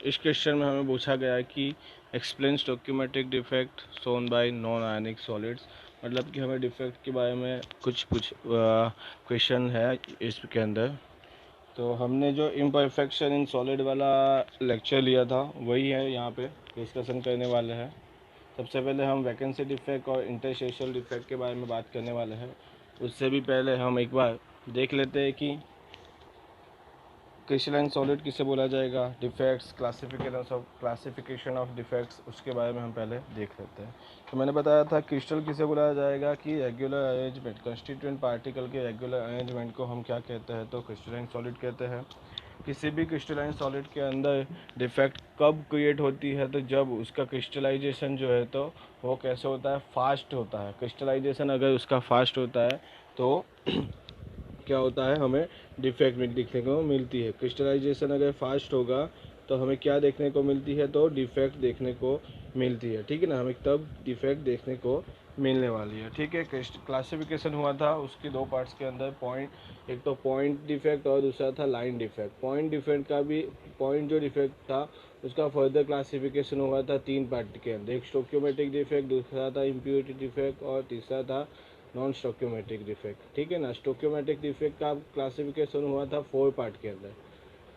S1: इस क्वेश्चन में हमें पूछा गया है कि explain stoichiometric defect shown by non ionic solids, मतलब कि हमें डिफेक्ट के बारे में कुछ क्वेश्चन है इसके अंदर। तो हमने जो इम्परफेक्शन इन सॉलिड वाला लेक्चर लिया था वही है यहाँ पे डिस्कशन करने वाले हैं। सबसे पहले हम वैकेंसी डिफेक्ट और इंटरस्टेशियल डिफेक्ट के बारे में बात करने वाले हैं। उससे भी पहले हम एक बार देख लेते हैं कि क्रिस्टलाइन सॉलिड किसे बोला जाएगा, डिफेक्ट्स, क्लासिफिकेशन ऑफ डिफेक्ट्स, उसके बारे में हम पहले देख लेते हैं। तो मैंने बताया था क्रिस्टल किसे बोला जाएगा कि रेगुलर अरेंजमेंट, कंस्टिट्यूएंट पार्टिकल के रेगुलर अरेंजमेंट को हम क्या कहते हैं, तो क्रिस्टलाइन सॉलिड कहते हैं। किसी भी क्रिस्टलाइन सॉलिड के अंदर डिफेक्ट कब क्रिएट होती है, तो जब उसका क्रिस्टलाइजेशन जो है तो वो कैसे होता है, फास्ट होता है। क्रिस्टलाइजेशन अगर उसका फास्ट होता है तो क्या होता है, हमें डिफेक्ट दिखने को मिलती है। क्रिस्टलाइजेशन अगर फास्ट होगा तो हमें क्या देखने को मिलती है, तो डिफेक्ट देखने को मिलती है। ठीक है ना, हमें तब डिफेक्ट देखने को मिलने वाली है। ठीक है, क्लासिफिकेशन हुआ था उसके दो पार्ट्स के अंदर, पॉइंट, एक तो पॉइंट डिफेक्ट और दूसरा था लाइन डिफेक्ट। पॉइंट डिफेक्ट का भी, पॉइंट जो डिफेक्ट था उसका फर्दर क्लासिफिकेशन हुआ था तीन पार्ट के अंदर, एक स्टोक्योमेट्रिक डिफेक्ट, दूसरा था इम्प्योरिटी डिफेक्ट और तीसरा था नॉन स्टोक्योमेट्रिक डिफेक्ट। ठीक है ना, स्टोक्योमेट्रिक डिफेक्ट का क्लासिफिकेशन हुआ था 4 पार्ट के अंदर,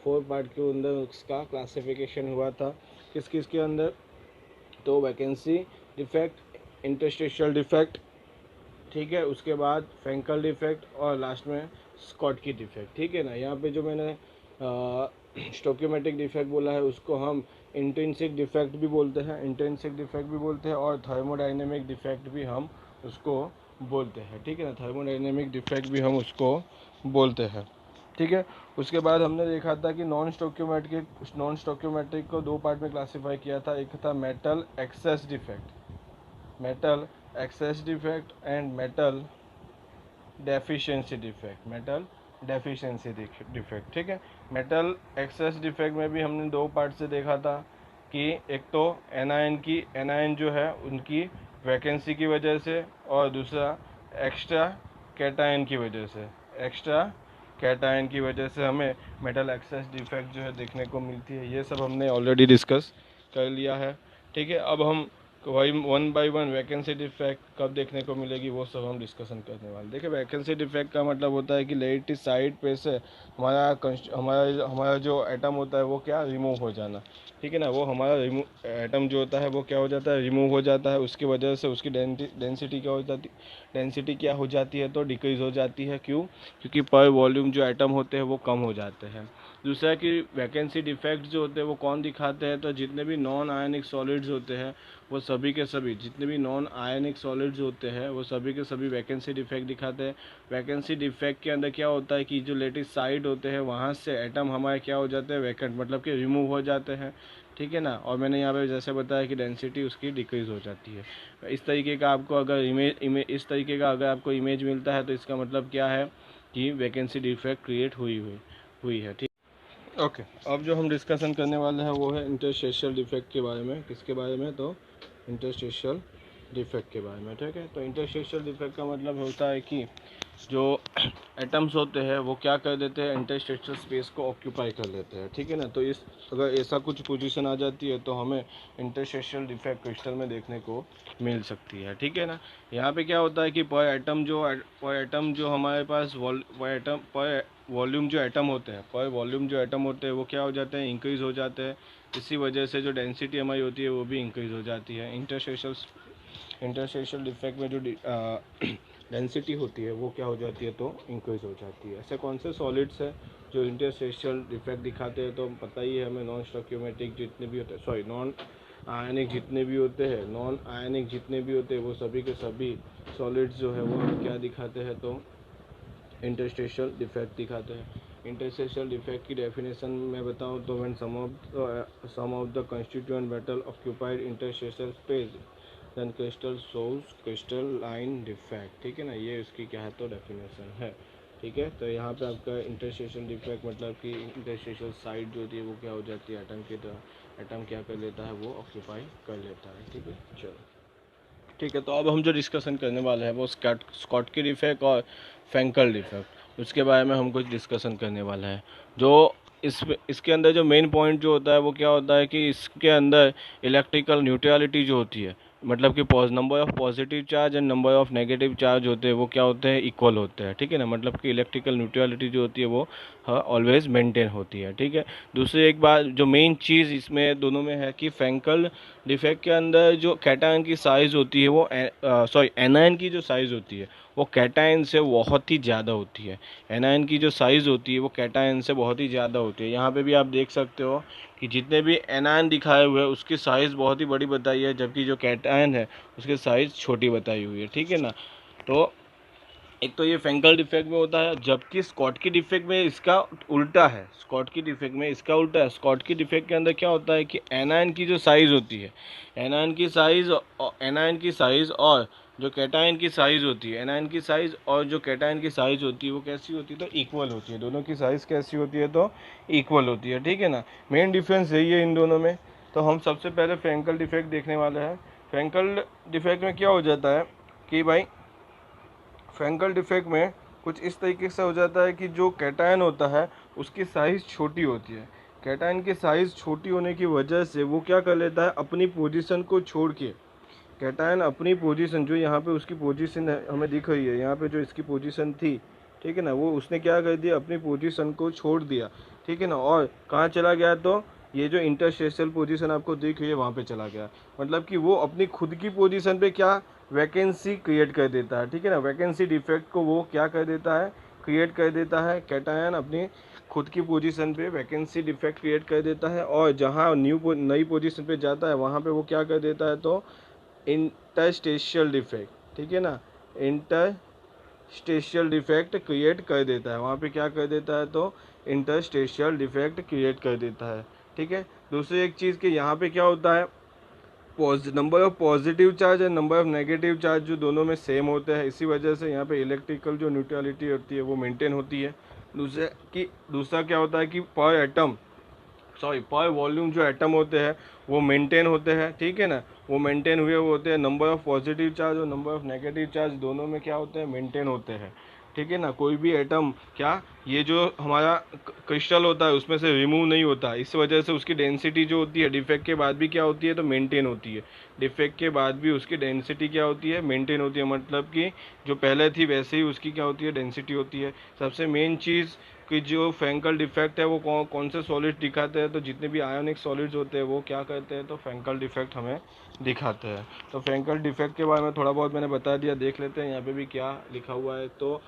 S1: 4 पार्ट के अंदर उसका क्लासिफिकेशन हुआ था। किस किस के अंदर, तो वैकेंसी डिफेक्ट, इंटरस्टेशियल डिफेक्ट, ठीक है, उसके बाद फ्रैंकल डिफेक्ट और लास्ट में स्कॉटकी डिफेक्ट। ठीक है ना, यहाँ पे जो मैंने स्टोक्योमेट्रिक डिफेक्ट बोला है उसको हम इंट्रिंसिक डिफेक्ट भी बोलते हैं, इंट्रिंसिक डिफेक्ट भी बोलते हैं, और थर्मोडाइनेमिक डिफेक्ट भी हम उसको बोलते हैं। ठीक है ना, थर्मोडाइनेमिक डिफेक्ट भी हम उसको बोलते हैं। ठीक है, उसके बाद हमने देखा था कि नॉन स्टोक्योमेट्रिक को दो पार्ट में क्लासीफाई किया था, एक था metal access defect, metal access defect and metal deficiency defect, metal deficiency defect. ठीक है, मेटल एक्सेस डिफेक्ट में भी हमने दो पार्ट से देखा था कि एक तो एनायन जो है उनकी वैकेंसी की वजह से, और दूसरा एक्स्ट्रा कैटायन की वजह से, एक्स्ट्रा कैटायन की वजह से हमें मेटल एक्सेस डिफेक्ट जो है देखने को मिलती है। ये सब हमने ऑलरेडी डिस्कस कर लिया है। ठीक है, अब हम वही 1 बाय 1 वैकेंसी डिफेक्ट कब देखने को मिलेगी वो सब हम डिस्कशन करने वाले। देखिए, वैकेंसी डिफेक्ट का मतलब होता है कि लेट साइड पे से हमारा जो एटम होता है वो क्या, रिमूव हो जाना। ठीक है ना, वो हमारा एटम जो होता है वो क्या हो जाता है, रिमूव हो जाता है। उसकी वजह से उसकी डेंसिटी क्या हो जाती, डेंसिटी क्या हो जाती है, तो डिक्रीज हो जाती है। क्यों, क्योंकि पर वॉल्यूम जो एटम होते हैं वो कम हो जाते हैं। दूसरा कि वैकेंसी डिफेक्ट जो होते हैं वो कौन दिखाते हैं, तो जितने भी नॉन आयनिक सॉलिड्स होते हैं वो सभी के सभी, जितने भी नॉन आयनिक सॉलिड्स होते हैं वो सभी के सभी वैकेंसी डिफेक्ट दिखाते हैं। वैकेंसी डिफेक्ट के अंदर क्या होता है कि जो लेटेस्ट साइड होते हैं वहाँ से एटम हमारे क्या हो जाते हैं, वैकेंट, मतलब कि रिमूव हो जाते हैं। ठीक है ना, और मैंने यहाँ पे जैसे बताया कि डेंसिटी उसकी डिक्रीज हो जाती है। इस तरीके का आपको अगर इस तरीके का अगर आपको इमेज मिलता है तो इसका मतलब क्या है कि वैकेंसी डिफेक्ट क्रिएट हुई है। ठीक, ओके। अब जो हम डिस्कशन करने वाले हैं वो है इंटरस्टेशियल डिफेक्ट के बारे में। किसके बारे में, तो इंटरस्टेशियल डिफेक्ट के बारे में। ठीक है, तो इंटरस्टेशियल डिफेक्ट का मतलब होता है कि जो एटम्स होते हैं वो क्या कर देते हैं, इंटरस्टेशियल स्पेस को ऑक्यूपाई कर लेते हैं। ठीक है ना, तो इस अगर ऐसा कुछ पोजीशन आ जाती है तो हमें इंटरस्टेशियल डिफेक्ट क्रिस्टल में देखने को मिल सकती है। ठीक है ना, यहाँ पे क्या होता है कि पर एटम जो हमारे पास पर वॉल्यूम जो एटम होते हैं, पर वॉल्यूम जो एटम होते हैं वो क्या हो जाते हैं, इंक्रीज़ हो जाते हैं। इसी वजह से जो डेंसिटी हमारी होती है वो भी इंक्रीज़ हो जाती है। इंटरस्टेशियल डिफेक्ट में जो डेंसिटी होती है वो क्या हो जाती है, तो इंक्रीज़ हो जाती है। ऐसे कौन से सॉलिड्स हैं जो इंटरस्टेशियल डिफेक्ट दिखाते हैं, तो पता ही है हमें, नॉन स्टोक्योमेट्रिक जितने भी होते हैं, सॉरी नॉन आयनिक जितने भी होते हैं वो सभी के सभी सॉलिड्स जो है वो क्या दिखाते हैं, तो
S2: इंटरस्टेशियल डिफेक्ट दिखाते हैं। इंटरस्टेशियल डिफेक्ट की डेफिनेशन मैं बताऊं तो when some of the constituent metal occupied interstitial space then crystal shows crystalline defect. ठीक है ना, ये इसकी क्या है तो डेफिनेशन है। ठीक है, तो यहाँ पे आपका इंटरस्टेशियल डिफेक्ट मतलब कि इंटरस्टेशियल साइड जो होती है वो क्या हो जाती है, एटम की तरह, एटम क्या कर लेता है, वो ऑक्यूपाई कर लेता है। ठीक है, चलो ठीक है। तो अब हम जो डिस्कशन करने वाले हैं वो स्कॉटकी डिफेक्ट और फ्रैंकल डिफेक्ट, उसके बारे में हम कुछ डिस्कशन करने वाला है। जो इसके अंदर जो मेन पॉइंट जो होता है वो क्या होता है कि इसके अंदर इलेक्ट्रिकल न्यूट्रलिटी जो होती है, मतलब कि number of positive charge and number of negative charge होते हैं वो क्या होते हैं, इक्वल होते हैं। ठीक है ना, मतलब कि इलेक्ट्रिकल न्यूट्रलिटी जो होती है वो ऑलवेज मेंटेन होती है। ठीक है, दूसरी एक बात जो मेन चीज़ इसमें दोनों में है कि फ्रैंकल डिफेक्ट के अंदर जो कैटायन की साइज़ होती है वो एनायन की जो साइज़ होती है वो कैटायन से बहुत ही ज़्यादा होती है। एनायन की जो साइज़ होती है वो कैटायन से बहुत ही ज़्यादा होती है। यहाँ पे भी आप देख सकते हो कि जितने भी एनायन दिखाए हुए हैं उसकी साइज़ बहुत ही बड़ी बताई है, जबकि जो कैटायन है उसकी साइज़ छोटी बताई हुई है। ठीक है ना, तो एक तो ये फ्रैंकल डिफेक्ट में होता है, जबकि स्कॉटकी डिफेक्ट में इसका उल्टा है। स्कॉटकी डिफेक्ट में इसका उल्टा है। स्कॉटकी डिफेक्ट के अंदर क्या होता है कि एनायन की जो साइज़ होती है, एनायन की साइज़ और जो कैटायन की साइज़ होती है, एनायन की साइज़ और जो कैटायन की साइज़ होती है वो कैसी होती है तो इक्वल होती है। दोनों की साइज़ कैसी होती है तो इक्वल होती है। ठीक है ना, मेन डिफरेंस यही है इन दोनों में। तो हम सबसे पहले फ्रैंकल डिफेक्ट देखने वाले हैं। फ्रैंकल डिफेक्ट में क्या हो जाता है कि भाई फ्रैंकल डिफेक्ट में कुछ इस तरीके से हो जाता है कि जो कैटायन होता है उसकी साइज़ छोटी होती है। कैटायन की साइज़ छोटी होने की वजह से वो क्या कर लेता है, अपनी पोजीशन को छोड़ के, कैटायन अपनी पोजीशन जो यहाँ पे उसकी पोजीशन है हमें दिख रही है, यहाँ पे जो इसकी पोजीशन थी, ठीक है ना, वो उसने क्या कर दिया, अपनी पोजीशन को छोड़ दिया। ठीक है ना, और कहाँ चला गया तो ये जो इंटरस्टेशियल पोजीशन आपको दिख रही है वहाँ पे चला गया। मतलब कि वो अपनी खुद की पोजीशन पे क्या वैकेंसी क्रिएट कर देता है। ठीक है ना, वैकेंसी डिफेक्ट को वो क्या कर देता है, क्रिएट कर देता है। कैटायन अपनी खुद की पोजीशन पे वैकेंसी डिफेक्ट क्रिएट कर देता है, और जहाँ नई पोजीशन पे जाता है वहाँ पे वो क्या कर देता है तो इंटरस्टेशियल डिफेक्ट, ठीक है ना, इंटरस्टेशियल डिफेक्ट क्रिएट कर देता है। वहाँ पे क्या कर देता है तो इंटरस्टेशियल डिफेक्ट क्रिएट कर देता है। ठीक है, दूसरी एक चीज़ कि यहाँ पे क्या होता है, number of positive charge and number of negative charge जो दोनों में सेम होते हैं, इसी वजह से यहाँ पे इलेक्ट्रिकल जो न्यूट्रलिटी होती है वो मेंटेन होती है। दूसरा क्या होता है कि पर वॉल्यूम जो एटम होते हैं वो मेंटेन होते हैं। ठीक है ना, वो मेंटेन हुए होते हैं। नंबर ऑफ पॉजिटिव चार्ज और नंबर ऑफ नेगेटिव चार्ज दोनों में क्या होते हैं, मेंटेन होते हैं। ठीक है ना, कोई भी एटम क्या, ये जो हमारा क्रिस्टल होता है उसमें से रिमूव नहीं होता, इस वजह से उसकी डेंसिटी जो होती है डिफेक्ट के बाद भी क्या होती है तो मेंटेन होती है। डिफेक्ट के बाद भी उसकी डेंसिटी क्या होती है, मेंटेन होती है। मतलब कि जो पहले थी वैसे ही उसकी क्या होती है, डेंसिटी होती है। सबसे मेन चीज़ कि जो फ्रैंकल डिफेक्ट है वो कौन से सॉलिड दिखाते हैं, तो जितने भी आयोनिक सॉलिड्स होते हैं वो क्या करते हैं तो फ्रैंकल डिफेक्ट हमें दिखाते हैं। तो फ्रैंकल डिफेक्ट के बारे में थोड़ा बहुत मैंने बता दिया, देख लेते हैं यहाँ पे भी क्या लिखा हुआ है। तो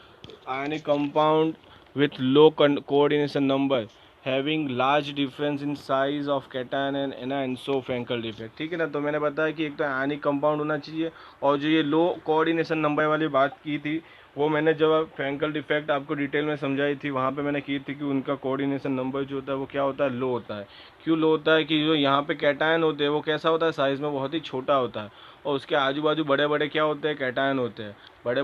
S2: ionic compound with low coordination number having large difference in size of cation and anion so Frankel defect। ठीक है ना, तो मैंने बताया कि एक तो आयनिक कंपाउंड होना चाहिए, और जो ये लो कोऑर्डिनेशन नंबर वाली बात की थी वो मैंने जब फ्रैंकल डिफेक्ट आपको डिटेल में समझाई थी वहाँ पे मैंने की थी कि उनका कोऑर्डिनेशन नंबर जो होता है वो क्या होता है, लो होता है। क्यों लो होता है कि जो यहाँ पे कैटायन होते हैं वो कैसा होता है, साइज़ में बहुत ही छोटा होता है, और उसके आजू बाजू बड़े बड़े क्या होते हैं, कैटायन होते हैं, बड़े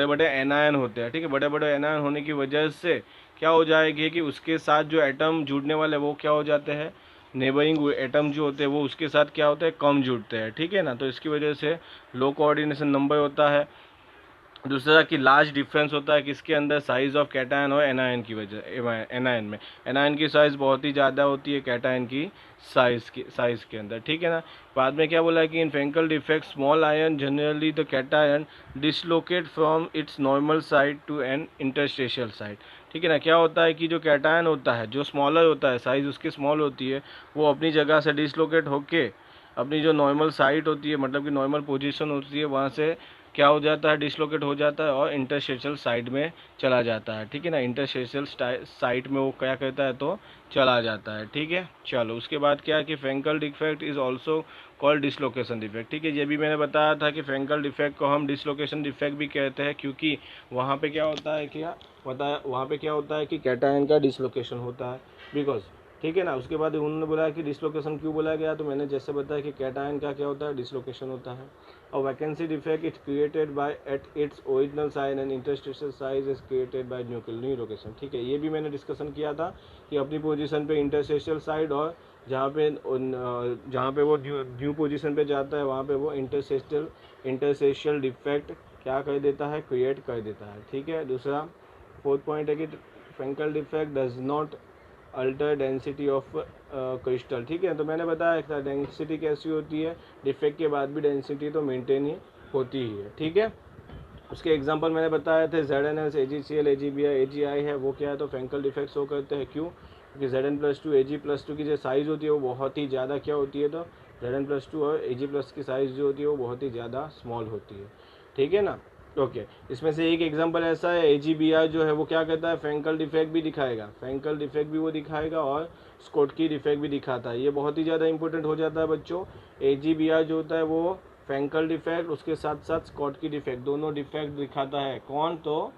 S2: बड़े एनायन होते हैं। ठीक है, बड़े बड़े एनायन होने की वजह से क्या हो जाएगी कि उसके साथ जो एटम जुड़ने वाले वो क्या हो जाते हैं, नेबरिंग एटम जो होते हैं वो उसके साथ क्या होते हैं, कम जुड़ते हैं। ठीक है ना, तो इसकी वजह से लो कोऑर्डिनेशन नंबर होता है। दूसरा कि लार्ज डिफरेंस होता है किसके अंदर, साइज ऑफ कैटायन और एनायन की वजह, एनायन में एनायन की साइज़ बहुत ही ज़्यादा होती है कैटायन की साइज़ के अंदर। ठीक है ना, बाद में क्या बोला है कि in Frenkel defect small ion generally the cation dislocate from its normal side to an interstitial side. ठीक है ना, क्या होता है कि जो कैटायन होता है जो स्मॉलर होता है, साइज़ उसकी स्मॉल होती है, वो अपनी जगह से डिसलोकेट होके अपनी जो नॉर्मल साइड होती है, मतलब कि नॉर्मल पोजीशन होती है, वहाँ से क्या हो जाता है, डिसलोकेट हो जाता है और इंटरस्टेशियल साइड में चला जाता है। ठीक है ना, इंटरस्टेशियल साइड में वो क्या करता है तो चला जाता है। ठीक है, चलो उसके बाद क्या है कि Frenkel defect is also called dislocation defect. ठीक है, ये भी मैंने बताया था कि फ्रैंकल डिफेक्ट को हम डिसलोकेशन डिफेक्ट भी कहते हैं, क्योंकि वहाँ पे क्या होता है कि कैटायन का डिसलोकेशन होता है, बिकॉज ठीक है ना। उसके बाद उन्होंने बोला कि डिसलोकेशन क्यों बोला गया, तो मैंने जैसे बताया कि कैटायन का क्या होता है, डिसलोकेशन होता है। और vacancy defect is created by at its original size and interstitial size is created by new location. ठीक है, ये भी मैंने डिस्कशन किया था कि अपनी पोजीशन पे इंटरस्टिशियल साइड और जहाँ पे वो न्यू पोजीशन पे जाता है वहाँ पे वो इंटरस्टिशियल डिफेक्ट क्या कर देता है, क्रिएट कर देता है। ठीक है, दूसरा फोर्थ पॉइंट है कि Frenkel defect does not alter density of crystal. ठीक है, तो मैंने बताया था डेंसिटी कैसी होती है, डिफेक्ट के बाद भी डेंसिटी तो मेंटेन ही होती ही है। ठीक है, उसके एग्जांपल मैंने बताए थे ZnS, AgCl, AgBi, AgI है, वो क्या है तो फ्रैंकल डिफेक्ट शो करते हैं। क्यों? क्योंकि Zn+2 Ag+2 की जो साइज़ होती है वो बहुत ही ज़्यादा क्या होती है, तो Zn+2 और Ag+ की साइज़ जो होती है वो बहुत ही ज़्यादा स्मॉल होती है। ठीक है ना। ओके, इसमें से एक एग्जांपल ऐसा है, AgBi जो है वो क्या कहता है, फ्रैंकल डिफेक्ट भी दिखाएगा, फ्रैंकल डिफेक्ट भी वो दिखाएगा और स्कोटकी डिफेक्ट भी दिखाता है। ये बहुत ही ज़्यादा इंपॉर्टेंट हो जाता है बच्चों। AgBi जो होता है वो फ्रैंकल डिफेक्ट, उसके साथ साथ स्कॉटकी डिफेक्ट, दोनों डिफेक्ट दिखाता है। कौन? तो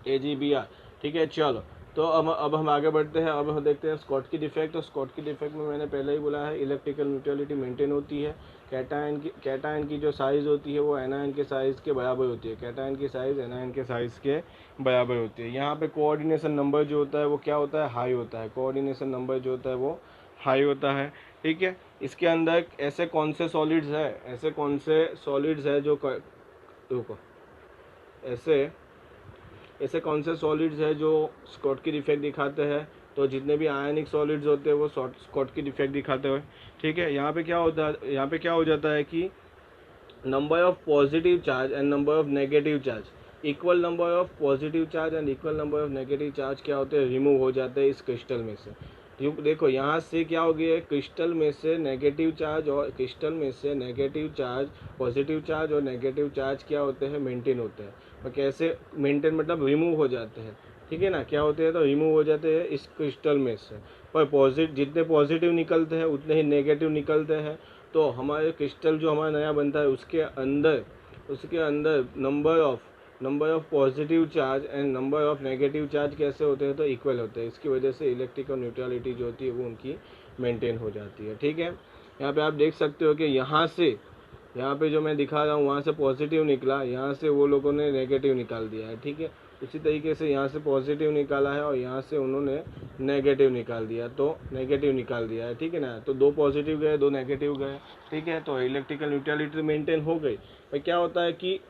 S2: AgBi। ठीक है, चलो तो अब हम आगे बढ़ते हैं। अब हम देखते हैं स्कॉटकी डिफेक्ट। तो स्कॉटकी डिफेक्ट में मैंने पहले ही बोला है, इलेक्ट्रिकल न्यूट्रलिटी मेंटेन होती है। कैटायन की जो साइज़ होती है वो एनायन के साइज़ के बराबर होती है। कैटायन की साइज़ एनायन के साइज़ के बराबर होती है। यहाँ पे कोऑर्डिनेशन नंबर जो होता है वो क्या होता है, हाई होता है। कोऑर्डिनेशन नंबर जो होता है वो हाई होता है। ठीक है, इसके अंदर ऐसे कौन से सॉलिड्स है जो रुको, ऐसे ऐसे कौन से सॉलिड्स है जो स्कॉटकी डिफेक्ट दिखाते हैं, तो जितने भी आयनिक सॉलिड्स होते हैं वो स्कॉटकी डिफेक्ट दिखाते हैं। ठीक है, यहाँ पे क्या हो जाता है कि number of positive charge and number of negative charge, equal number of positive charge and equal number of negative charge क्या होते हैं, रिमूव हो जाते हैं इस क्रिस्टल में से। देखो यहाँ से क्या हो गया है, क्रिस्टल में से नेगेटिव चार्ज पॉजिटिव चार्ज और नेगेटिव चार्ज क्या होते हैं, मेंटेन होते हैं। और कैसे मेंटेन, मतलब रिमूव हो जाते हैं। ठीक है ना, क्या होते हैं तो रिमूव हो जाते हैं इस क्रिस्टल में से। पर जितने पॉजिटिव निकलते हैं उतने ही नेगेटिव निकलते हैं। तो हमारे क्रिस्टल जो हमारा नया बनता है उसके अंदर number of positive charge and number of negative charge कैसे होते हैं, तो इक्वल होते हैं। इसकी वजह से इलेक्ट्रिकल न्यूट्रलिटी जो होती है वो उनकी मेंटेन हो जाती है। ठीक है, यहाँ पे आप देख सकते हो कि यहाँ पे जो मैं दिखा रहा हूँ वहाँ से पॉजिटिव निकला, यहाँ से वो लोगों ने नेगेटिव निकाल दिया है। ठीक है, उसी तरीके से यहाँ से पॉजिटिव निकाला है और यहाँ से उन्होंने नेगेटिव निकाल दिया है। ठीक है ना, तो दो पॉजिटिव गए, दो नेगेटिव गए। ठीक है, तो इलेक्ट्रिकल न्यूट्रलिटी मेंटेन हो गई। पर क्या होता है कि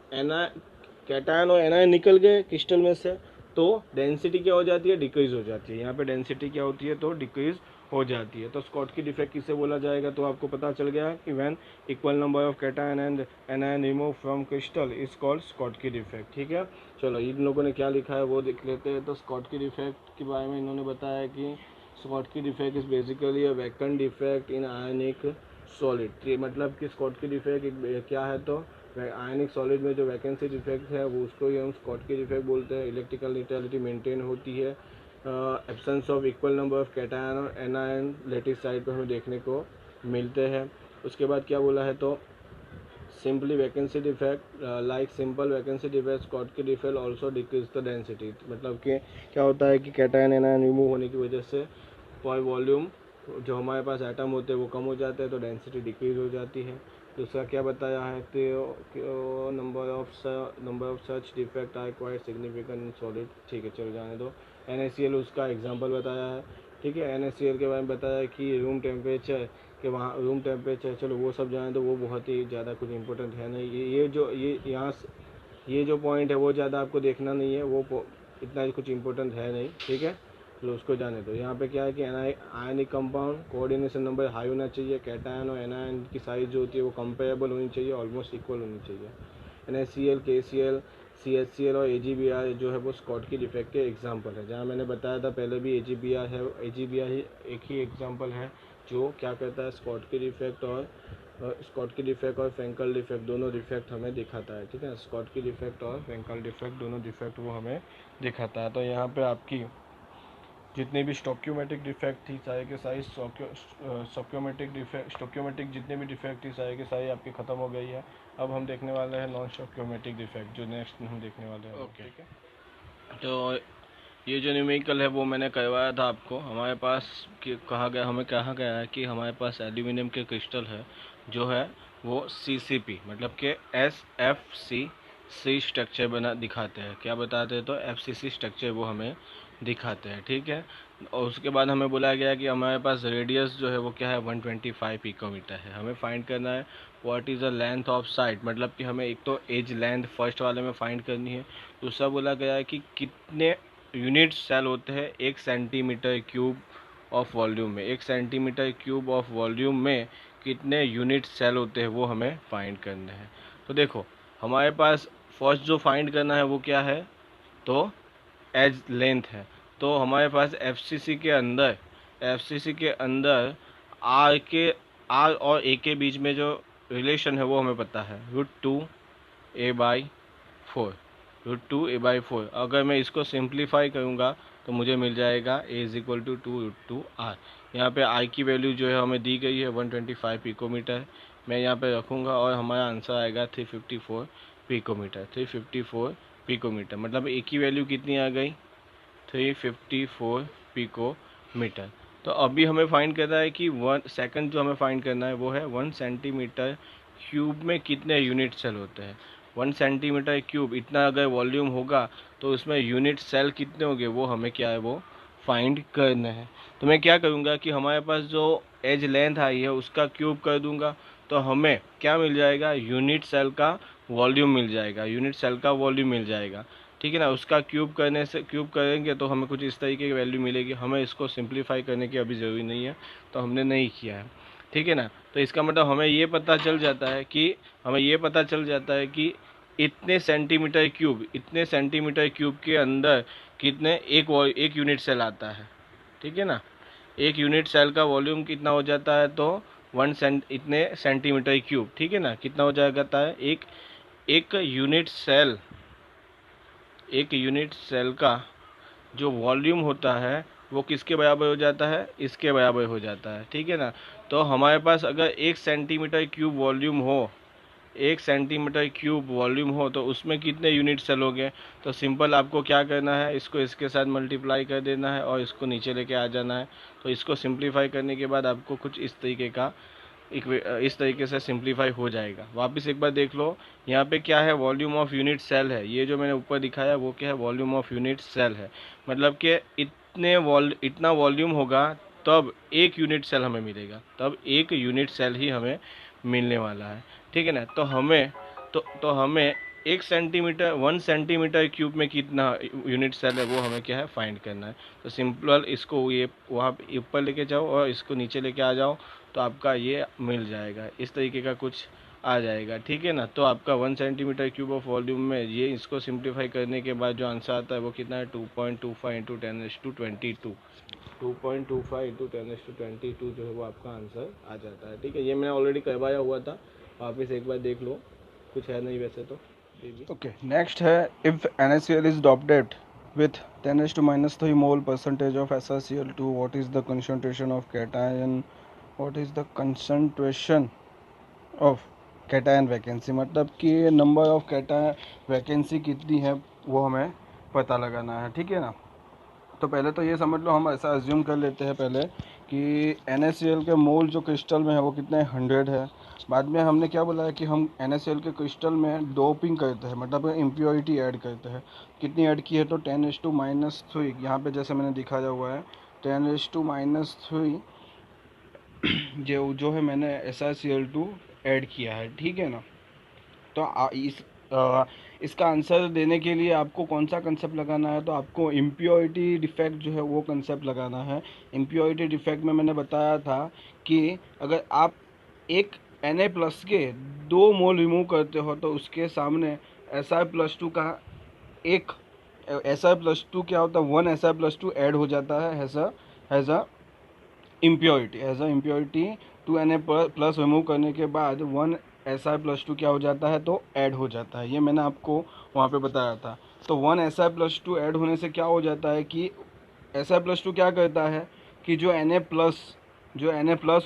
S2: कैटायन और एनायन निकल गए क्रिस्टल में से, तो डेंसिटी क्या हो जाती है, डिक्रीज हो जाती है। यहाँ पे डेंसिटी क्या होती है, तो डिक्रीज हो जाती है। तो स्कॉटकी डिफेक्ट किसे बोला जाएगा, तो आपको पता चल गया कि when equal number of cation and anion remove from crystal is called Schottky defect. ठीक है, चलो इन लोगों ने क्या लिखा है वो देख लेते हैं। तो स्कॉटकी डिफेक्ट के बारे में इन्होंने बताया कि Schottky defect is basically a vacant defect in ionic solid. मतलब कि स्कॉटकी डिफेक्ट क्या है, तो आयनिक सॉलिड में जो वैकेंसी डिफेक्ट है वो उसको ही हम स्कॉटकी डिफेक्ट बोलते हैं। इलेक्ट्रिकल न्यूट्रलिटी मेंटेन होती है। Absence of equal number of cation और एनायन लेटिस साइड पर हमें देखने को मिलते हैं। उसके बाद क्या बोला है, तो simply vacancy defect like simple vacancy defect Schottky defect also decrease the density. मतलब कि क्या होता है कि कैटायन एनायन रिमूव होने की वजह से पर वॉल्यूम जो हमारे पास एटम होते हैं वो कम हो जाते हैं, तो डेंसिटी डिक्रीज हो जाती है। दूसरा क्या बताया है, तो number of such defect are quite significant in solid. ठीक है, चलो जाने दो। NaCl उसका एग्जांपल बताया है। ठीक है, NaCl के बारे में बताया कि रूम टेम्परेचर चलो वो सब जाने दो, वो बहुत ही ज़्यादा कुछ इंपॉर्टेंट है नहीं। ये जो पॉइंट है वो ज़्यादा आपको देखना नहीं है, वो इतना कुछ इंपॉर्टेंट है नहीं। ठीक है, तो उसको जाने दो। यहाँ पे क्या है कि ionic compound coordination number high होना चाहिए। कैटायन और एनायन की साइज जो होती है वो कंपेरेबल होनी चाहिए, ऑलमोस्ट इक्वल होनी चाहिए। NaCl, KCl, CHCl और AgBr जो है वो स्कॉटकी डिफेक्ट के एग्जाम्पल है। जहाँ मैंने बताया था पहले भी AgBr है, AgBr ही एक ही एग्जाम्पल है जो क्या कहता है, स्कॉटकी डिफेक्ट और फ्रैंकल डिफेक्ट दोनों डिफेक्ट हमें दिखाता है। ठीक है, स्कॉटकी डिफेक्ट और फ्रैंकल डिफेक्ट दोनों डिफेक्ट वो हमें दिखाता है। तो यहाँ पे आपकी जितने भी स्टोक्योमेट्रिक डिफेक्ट थी सारे के सारे स्टोक्योमेट्रिक जितने भी डिफेक्ट थी सारे के सारे आपके ख़त्म हो गई है। अब हम देखने वाले हैं नॉन स्टोक्योमेट्रिक डिफेक्ट, जो नेक्स्ट हम देखने वाले हैं।
S1: ओके।
S2: ठीक है, तो ये जो न्यूमेरिकल है वो मैंने करवाया था आपको। हमारे पास हमें कहा गया है कि हमारे पास एल्यूमिनियम के क्रिस्टल है जो है वो CCP मतलब कि FCC स्ट्रक्चर बना दिखाते हैं। क्या बताते हैं? तो FCC स्ट्रक्चर वो हमें दिखाते हैं। ठीक है, और उसके बाद हमें बोला गया कि हमारे पास रेडियस जो है वो क्या है 125 पिकोमीटर है। हमें फाइंड करना है what is the length of site, मतलब कि हमें एक तो एज लेंथ फर्स्ट वाले में फाइंड करनी है। दूसरा बोला गया है कि कितने यूनिट सेल होते हैं 1 सेंटीमीटर क्यूब ऑफ वॉल्यूम में। 1 सेंटीमीटर क्यूब ऑफ वॉल्यूम में कितने यूनिट सेल होते हैं वो हमें फाइंड करने हैं। तो देखो हमारे पास फर्स्ट जो फाइंड करना है वो क्या है, तो एज लेंथ है। तो हमारे पास एफसीसी के अंदर आर और ए के बीच में जो रिलेशन है वो हमें पता है, √2a/4। √2a/4 अगर मैं इसको सिंप्लीफाई करूँगा तो मुझे मिल जाएगा a = 2√2r। यहाँ पे I की वैल्यू जो है हमें दी गई है 125 पिकोमीटर। मैं यहाँ पे रखूँगा और हमारा आंसर आएगा 354 पिकोमीटर। 354 पिकोमीटर मतलब A की वैल्यू कितनी आ गई, 354 पिकोमीटर। तो अभी हमें फाइंड करना है कि 1 सेकंड जो हमें फाइंड करना है वो है 1 सेंटीमीटर क्यूब में कितने यूनिट सेल होते हैं। 1 सेंटीमीटर क्यूब इतना अगर वॉल्यूम होगा तो उसमें यूनिट सेल कितने होंगे वो हमें क्या है वो फाइंड करना है। तो मैं क्या करूँगा कि हमारे पास जो एज लेंथ आई है उसका क्यूब कर दूंगा तो हमें क्या मिल जाएगा, यूनिट सेल का वॉल्यूम मिल जाएगा। यूनिट सेल का वॉल्यूम मिल जाएगा। ठीक है ना, उसका क्यूब करेंगे तो हमें कुछ इस तरीके की वैल्यू मिलेगी। हमें इसको सिंप्लीफाई करने की अभी ज़रूरी नहीं है तो हमने नहीं किया है। ठीक है ना, तो इसका मतलब हमें ये पता चल जाता है कि इतने सेंटीमीटर क्यूब के अंदर कितने एक यूनिट सेल आता है। ठीक है ना, एक यूनिट सेल का वॉल्यूम कितना हो जाता है, तो इतने सेंटीमीटर क्यूब। ठीक है ना, कितना हो जाता है एक एक यूनिट सेल का जो वॉल्यूम होता है वो किसके बराबर हो जाता है, इसके बराबर हो जाता है। ठीक है ना, तो हमारे पास अगर 1 सेंटीमीटर क्यूब वॉल्यूम हो तो उसमें कितने यूनिट सेल हो गए। तो सिंपल आपको क्या करना है, इसको इसके साथ मल्टीप्लाई कर देना है और इसको नीचे लेके आ जाना है। तो इसको सिंप्लीफाई करने के बाद आपको कुछ इस तरीके से सिंप्लीफाई हो जाएगा। वापस एक बार देख लो, यहाँ पे क्या है, वॉल्यूम ऑफ यूनिट सेल है। ये जो मैंने ऊपर दिखाया वो क्या है, वॉल्यूम ऑफ यूनिट सेल है। मतलब कि इतना वॉल्यूम होगा तब एक यूनिट सेल हमें मिलेगा, तब एक यूनिट सेल ही हमें मिलने वाला है। ठीक है ना, तो हमें 1 सेंटीमीटर क्यूब में कितना यूनिट सेल है वो हमें क्या है फाइंड करना है। तो सिंपल इसको ये वहाँ ऊपर लेके जाओ और इसको नीचे लेके आ जाओ तो आपका ये मिल जाएगा, इस तरीके का कुछ आ जाएगा। ठीक है ना, तो आपका 1 सेंटीमीटर क्यूब ऑफ वॉल्यूम में ये इसको सिंप्लीफाई करने के बाद जो आंसर आता है वो कितना है 2.25 इंटू 10⁻22। 2.25 इंटू 10⁻22 जो है वो आपका आंसर आ जाता है। ठीक है, ये मैंने ऑलरेडी करवाया हुआ था, वापस एक बार देख लो, कुछ है नहीं वैसे तो।
S1: Okay, next है if NaCl is doped with 10⁻³ mole percentage of SiCl2, what is the concentration of cation, what is the concentration of cation vacancy, मतलब कि नंबर ऑफ कैटायन वैकेंसी कितनी है वो हमें पता लगाना है। ठीक है ना, तो पहले तो ये समझ लो, हम ऐसा अज्यूम कर लेते हैं पहले कि NaCl के मोल जो क्रिस्टल में है वो कितने 100 है। बाद में हमने क्या बोला है कि हम NaCl के क्रिस्टल में डोपिंग करते हैं, मतलब इम्प्योरिटी ऐड करते हैं। कितनी ऐड की है, तो 10⁻³ यहाँ पे जैसे मैंने दिखाया हुआ है 10⁻³ जो है मैंने SiCl2 ऐड किया है। ठीक है ना, तो इसका आंसर देने के लिए आपको कौन सा कंसेप्ट लगाना है, तो आपको इम्प्योरिटी डिफेक्ट जो है वो कंसेप्ट लगाना है। इम्प्योरिटी डिफेक्ट में मैंने बताया था कि अगर आप एक Na+ के 2 मोल रिमूव करते हो तो उसके सामने Si+2 का एक Si+2 क्या होता है, 1 Si+2 ऐड हो जाता है as a impurity. 2 Na+ remove करने के बाद 1 Si+2 क्या हो जाता है, तो ऐड हो जाता है। ये मैंने आपको वहाँ पे बताया था। तो 1 Si+2 ऐड होने से क्या हो जाता है कि Si+2 क्या करता है कि जो Na+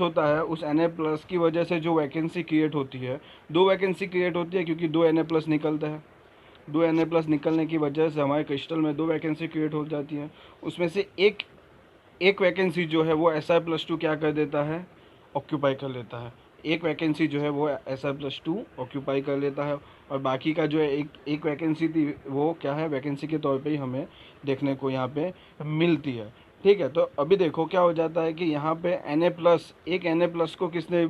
S1: होता है, उस Na+ की वजह से जो वैकेंसी क्रिएट होती है, 2 वैकेंसी क्रिएट होती है क्योंकि 2 Na+ निकलता है। 2 Na+ निकलने की वजह से हमारे क्रिस्टल में 2 वैकेंसी क्रिएट हो जाती है। उसमें से एक वैकेंसी जो है वो Si+2 क्या कर देता है, ऑक्यूपाई कर लेता है। एक वैकेंसी जो है वो Si+2 ऑक्यूपाई कर लेता है, और बाकी का जो है एक वैकेंसी थी वो क्या है, वैकेंसी के तौर पे ही हमें देखने को यहाँ पे मिलती है। ठीक है, तो अभी देखो क्या हो जाता है कि यहाँ पे एक Na+ को किसने,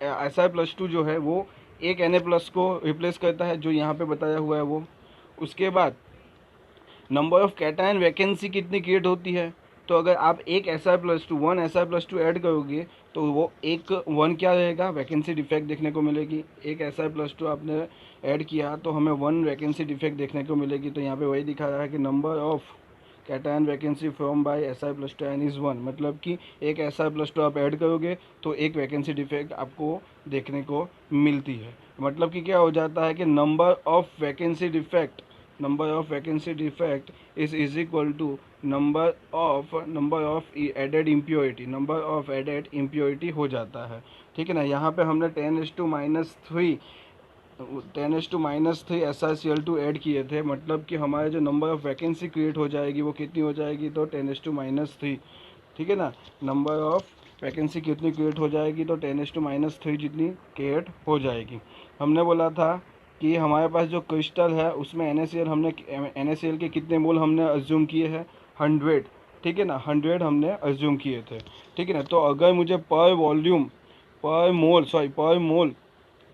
S1: Si+2 जो है वो एक Na+ को रिप्लेस करता है, जो यहाँ पे बताया हुआ है वो। उसके बाद नंबर ऑफ कैटायन वैकेंसी कितनी क्रिएट होती है, तो अगर आप एक Si+2 ऐड करोगे तो वो एक 1 क्या रहेगा, वैकेंसी डिफेक्ट देखने को मिलेगी। एक Si+2 आपने ऐड किया तो हमें 1 वैकेंसी डिफेक्ट देखने को मिलेगी। तो यहाँ पे वही दिखा रहा है कि number of cation vacancy from by Si+2 is 1, मतलब कि एक Si+2 आप ऐड करोगे तो एक वैकेंसी डिफेक्ट आपको देखने को मिलती है। मतलब कि क्या हो जाता है कि number of vacancy defect is equal to number of added impurity हो जाता है। ठीक है ना, यहाँ पे हमने 10⁻³ SiCl2 ऐड किए थे, मतलब कि हमारे जो नंबर ऑफ वैकेंसी क्रिएट हो जाएगी वो कितनी हो जाएगी, तो 10⁻3। ठीक है ना, नंबर ऑफ वैकेंसी कितनी क्रिएट हो जाएगी, तो 10⁻3 जितनी क्रिएट हो जाएगी। हमने बोला था कि हमारे पास जो क्रिस्टल है उसमें NaCl के कितने मोल हमने अज्यूम किए हैं, 100। ठीक है ना, 100 हमने अज्यूम किए थे। ठीक है ना, तो अगर मुझे पर मोल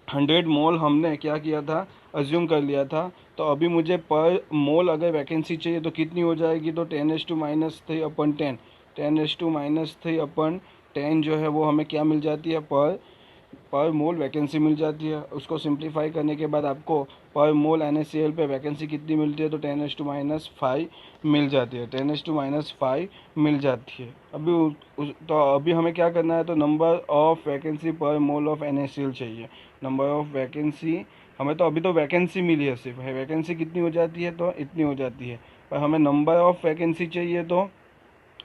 S1: 100 मोल हमने क्या किया था, अज्यूम कर लिया था। तो अभी मुझे पर मोल अगर वैकेंसी चाहिए तो कितनी हो जाएगी, तो 10⁻3/10। 10⁻3/10 जो है वो हमें क्या मिल जाती है, पर मोल वैकेंसी मिल जाती है। उसको सिंप्लीफाई करने के बाद आपको पर मोल NaCl पे वैकेंसी कितनी मिलती है, तो 10⁻5 मिल जाती है। 10⁻5 मिल जाती है। तो अभी हमें क्या करना है, तो नंबर ऑफ वैकेंसी पर मोल ऑफ NaCl चाहिए। नंबर ऑफ वैकेंसी, हमें तो अभी तो वैकेंसी मिली है, सिर्फ है वैकेंसी कितनी हो जाती है, तो इतनी हो जाती है। पर हमें नंबर ऑफ वैकेंसी चाहिए, तो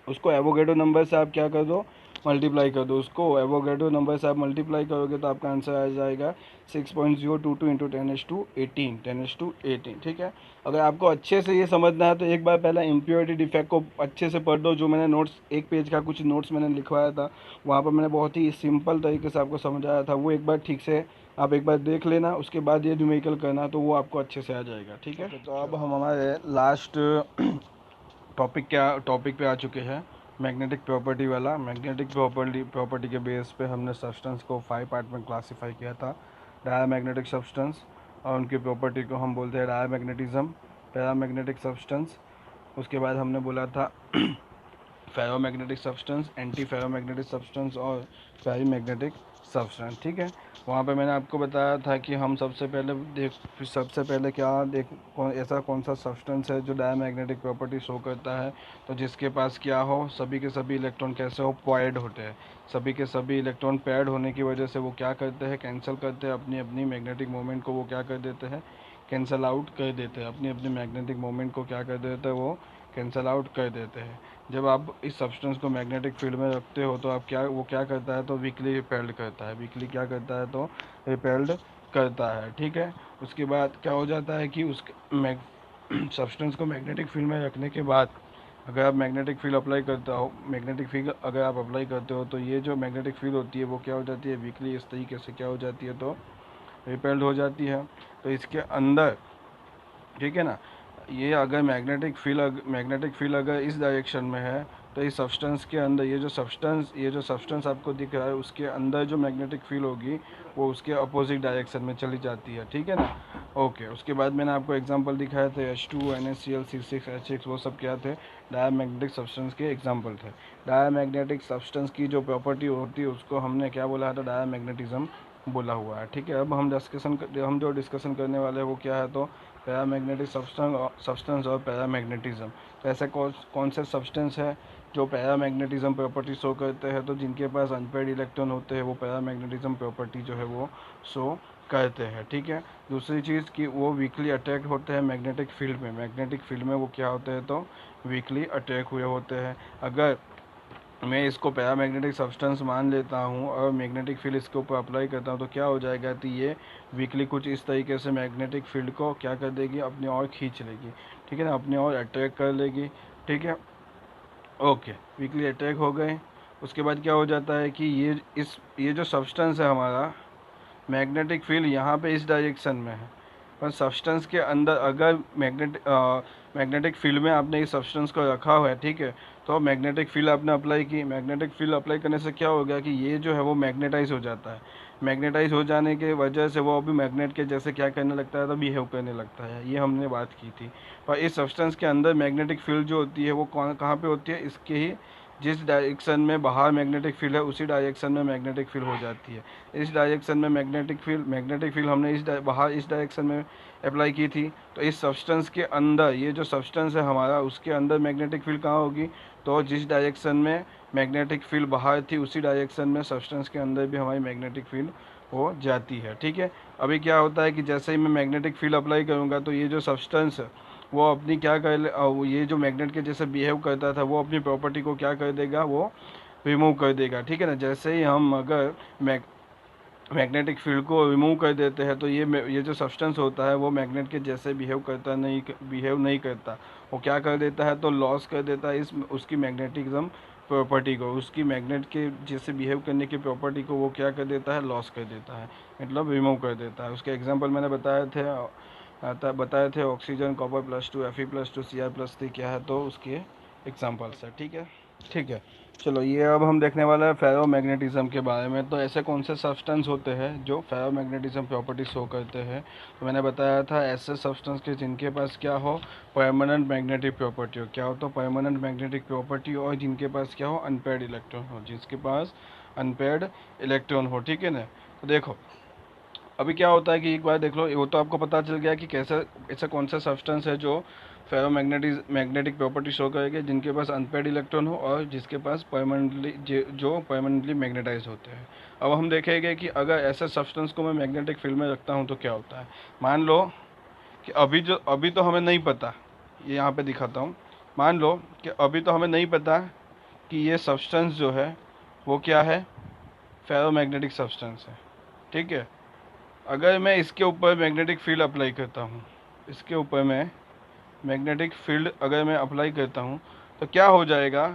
S1: उसको एवोगैड्रो नंबर से आप क्या कर दो, मल्टीप्लाई कर दो। उसको एवोगैड्रो नंबर से आप मल्टीप्लाई करोगे तो आपका आंसर आ जाएगा 6.022 इंटू 10⁻18। ठीक है, अगर आपको अच्छे से ये समझना है तो एक बार पहले इम्प्योरिटी डिफेक्ट को अच्छे से पढ़ दो। जो मैंने नोट्स, एक पेज का कुछ नोट्स मैंने लिखवाया था, वहाँ पर मैंने बहुत ही सिंपल तरीके से आपको समझाया था, वो एक बार ठीक से आप एक बार देख लेना। उसके बाद ये न्यूमेरिकल करना तो वो आपको अच्छे से आ जाएगा। ठीक है, तो अब हम हमारे लास्ट टॉपिक पे आ चुके हैं, मैग्नेटिक प्रॉपर्टी वाला। मैग्नेटिक प्रॉपर्टी के बेस पे हमने सब्सटेंस को 5 पार्ट में क्लासीफाई किया था। डायमैग्नेटिक सब्सटेंस, और उनकी प्रॉपर्टी को हम बोलते हैं डायमैग्नेटिज्म। पैरामैग्नेटिक सब्सटेंस, उसके बाद हमने बोला था ferromagnetic substance, anti ferromagnetic substance और पेरीमैग्नेटिक सब्सटेंस। ठीक है, वहाँ पे मैंने आपको बताया था कि हम सबसे पहले ऐसा कौन सा सब्सटेंस है जो डायमैग्नेटिक प्रॉपर्टी शो करता है, तो जिसके पास क्या हो, सभी के सभी इलेक्ट्रॉन कैसे हो, पैड होते हैं। सभी के सभी इलेक्ट्रॉन पैड होने की वजह से वो क्या करते हैं, कैंसिल करते हैं अपनी अपनी मैग्नेटिक मोमेंट को, वो क्या कर देते हैं, कैंसिल आउट कर देते हैं। अपनी अपनी मैग्नेटिक मोमेंट को क्या कर देते हैं, वो कैंसिल आउट कर देते हैं। जब आप इस सब्सटेंस को मैग्नेटिक फील्ड में रखते हो तो आप वो क्या करता है, तो वीकली रिपेल्ड करता है। वीकली क्या करता है, तो रिपेल्ड करता है। ठीक है, उसके बाद क्या हो जाता है कि उस सब्सटेंस को मैग्नेटिक फील्ड में रखने के बाद अगर आप मैग्नेटिक फील्ड अप्लाई करते हो तो ये जो मैग्नेटिक फील्ड होती है वो क्या हो जाती है, वीकली इस तरीके से क्या हो जाती है, तो रिपेल्ड हो जाती है। तो इसके अंदर, ठीक है ना, ये अगर मैग्नेटिक फील्ड अगर इस डायरेक्शन में है तो इस सब्सटेंस के अंदर ये जो सब्सटेंस आपको दिख रहा है उसके अंदर जो मैग्नेटिक फील्ड होगी वो उसके अपोजिट डायरेक्शन में चली जाती है। ठीक है ना, ओके। उसके बाद मैंने आपको एग्जांपल दिखाए थे, H2 NaCl C6 H6, वो सब क्या थे, डायमैग्नेटिक सब्सटेंस के एग्जाम्पल थे। डायमैग्नेटिक सब्सटेंस की जो प्रॉपर्टी होती है उसको हमने क्या बोला था, डायमैग्नेटिज्म बोला हुआ है। ठीक है, अब हम जो डिस्कशन करने वाले हैं वो क्या है, तो पैरामैग्नेटिक सब्सटेंस और पैरामैग्नेटिज्म। तो ऐसे कौन से सब्सटेंस है जो पैरामैग्नेटिज्म प्रॉपर्टी शो करते हैं, तो जिनके पास अनपेड इलेक्ट्रॉन होते हैं वो पैरामैग्नेटिज्म प्रॉपर्टी जो है वो शो करते हैं। ठीक है। दूसरी चीज़ कि वो वीकली अटैक होते हैं मैग्नेटिक फील्ड में। मैग्नेटिक फील्ड में वो क्या होते हैं, तो वीकली अटैक हुए होते हैं। अगर मैं इसको पैरामैग्नेटिक सब्सटेंस मान लेता हूँ और मैग्नेटिक फील्ड इसके ऊपर अप्लाई करता हूँ, तो क्या हो जाएगा, तो ये वीकली कुछ इस तरीके से मैग्नेटिक फील्ड को क्या कर देगी, अपनी ओर खींच लेगी। ठीक है ना, अपनी ओर अट्रैक्ट कर लेगी। ठीक है, ओके, वीकली अटैक हो गए। उसके बाद क्या हो जाता है कि ये जो सब्सटेंस है हमारा, मैग्नेटिक फील्ड यहाँ पे इस डायरेक्शन में है, पर सब्सटेंस के अंदर अगर मैग्नेटिक फील्ड में आपने इस सब्सटेंस को रखा हुआ है, ठीक है, तो मैग्नेटिक फील्ड आपने अप्लाई की। मैग्नेटिक फील्ड अप्लाई करने से क्या हो गया कि ये जो है वो मैग्नेटाइज हो जाता है। मैग्नेटाइज हो जाने के वजह से वो अभी मैग्नेट के जैसे क्या करने लगता है, तो बिहेव करने लगता है। ये हमने बात की थी। पर इस सब्सटेंस के अंदर मैग्नेटिक फील्ड जो होती है वो कहाँ पे होती है, इसके ही जिस डायरेक्शन में बाहर मैग्नेटिक फील्ड है उसी डायरेक्शन में मैग्नेटिक फील्ड हो जाती है। इस डायरेक्शन में मैग्नेटिक फील्ड हमने बाहर इस डायरेक्शन में अप्लाई की थी। तो इस सब्सटेंस के अंदर, ये जो सब्सटेंस है हमारा, उसके अंदर मैग्नेटिक फील्ड कहाँ होगी, तो जिस डायरेक्शन में मैग्नेटिक फील्ड बाहर थी उसी डायरेक्शन में सब्सटेंस के अंदर भी हमारी मैग्नेटिक फील्ड हो जाती है। ठीक है। अभी क्या होता है कि जैसे ही मैं मैग्नेटिक फील्ड अप्लाई करूँगा, तो ये जो सब्सटेंस है वो अपनी क्या कर ये जो मैग्नेट के जैसे बिहेव करता था, वो अपनी प्रॉपर्टी को क्या कर देगा, वो रिमूव कर देगा। ठीक है ना, जैसे ही हम अगर मैग्नेटिक फील्ड को रिमूव कर देते हैं, तो ये जो सब्सटेंस होता है वो मैग्नेट के जैसे बिहेव नहीं करता। वो क्या कर देता है, तो लॉस कर देता है उसकी मैग्नेटिज्म प्रॉपर्टी को, उसकी मैग्नेट के जैसे बिहेव करने की प्रॉपर्टी को वो क्या कर देता है, लॉस कर देता है, मतलब रिमूव कर देता है। उसके एग्जांपल मैंने बताए थे ऑक्सीजन, कॉपर +2, Fe+2, Cr+3 क्या है, तो उसके एग्जांपल्स है। ठीक है। ठीक है, चलो ये अब हम देखने वाला है फेरोमैग्नेटिज्म के बारे में। तो ऐसे कौन से सब्सटेंस होते हैं जो फेरोमैग्नेटिज्म प्रॉपर्टी शो करते हैं, तो मैंने बताया था ऐसे सब्सटेंस के जिनके पास क्या हो, परमानेंट मैग्नेटिक प्रॉपर्टी हो। क्या हो, तो परमानेंट मैग्नेटिक प्रॉपर्टी, और जिनके पास क्या हो, अनपेयर्ड इलेक्ट्रॉन हो, जिसके पास अनपेयर्ड इलेक्ट्रॉन हो। ठीक है ना। तो देखो अभी क्या होता है कि एक बार देख लो, वो तो आपको पता चल गया कि कैसे ऐसा कौन सा सब्सटेंस है जो मैग्नेटिक प्रॉपर्टी शो करेगा, जिनके पास अनपेयर्ड इलेक्ट्रॉन हो और जिसके पास परमानेंटली मैग्नेटाइज होते हैं। अब हम देखेंगे कि अगर ऐसे सब्सटेंस को मैं मैग्नेटिक फील्ड में रखता हूँ तो क्या होता है। मान लो कि अभी तो हमें नहीं पता, ये यहाँ पे दिखाता हूँ। मान लो कि अभी तो हमें नहीं पता कि ये सब्सटेंस जो है वो क्या है, फेरोमैग्नेटिक सब्सटेंस है। ठीक है। अगर मैं इसके ऊपर मैग्नेटिक फील्ड अप्लाई करता हूँ, इसके ऊपर मैं मैग्नेटिक फील्ड अगर मैं अप्लाई करता हूँ, तो क्या हो जाएगा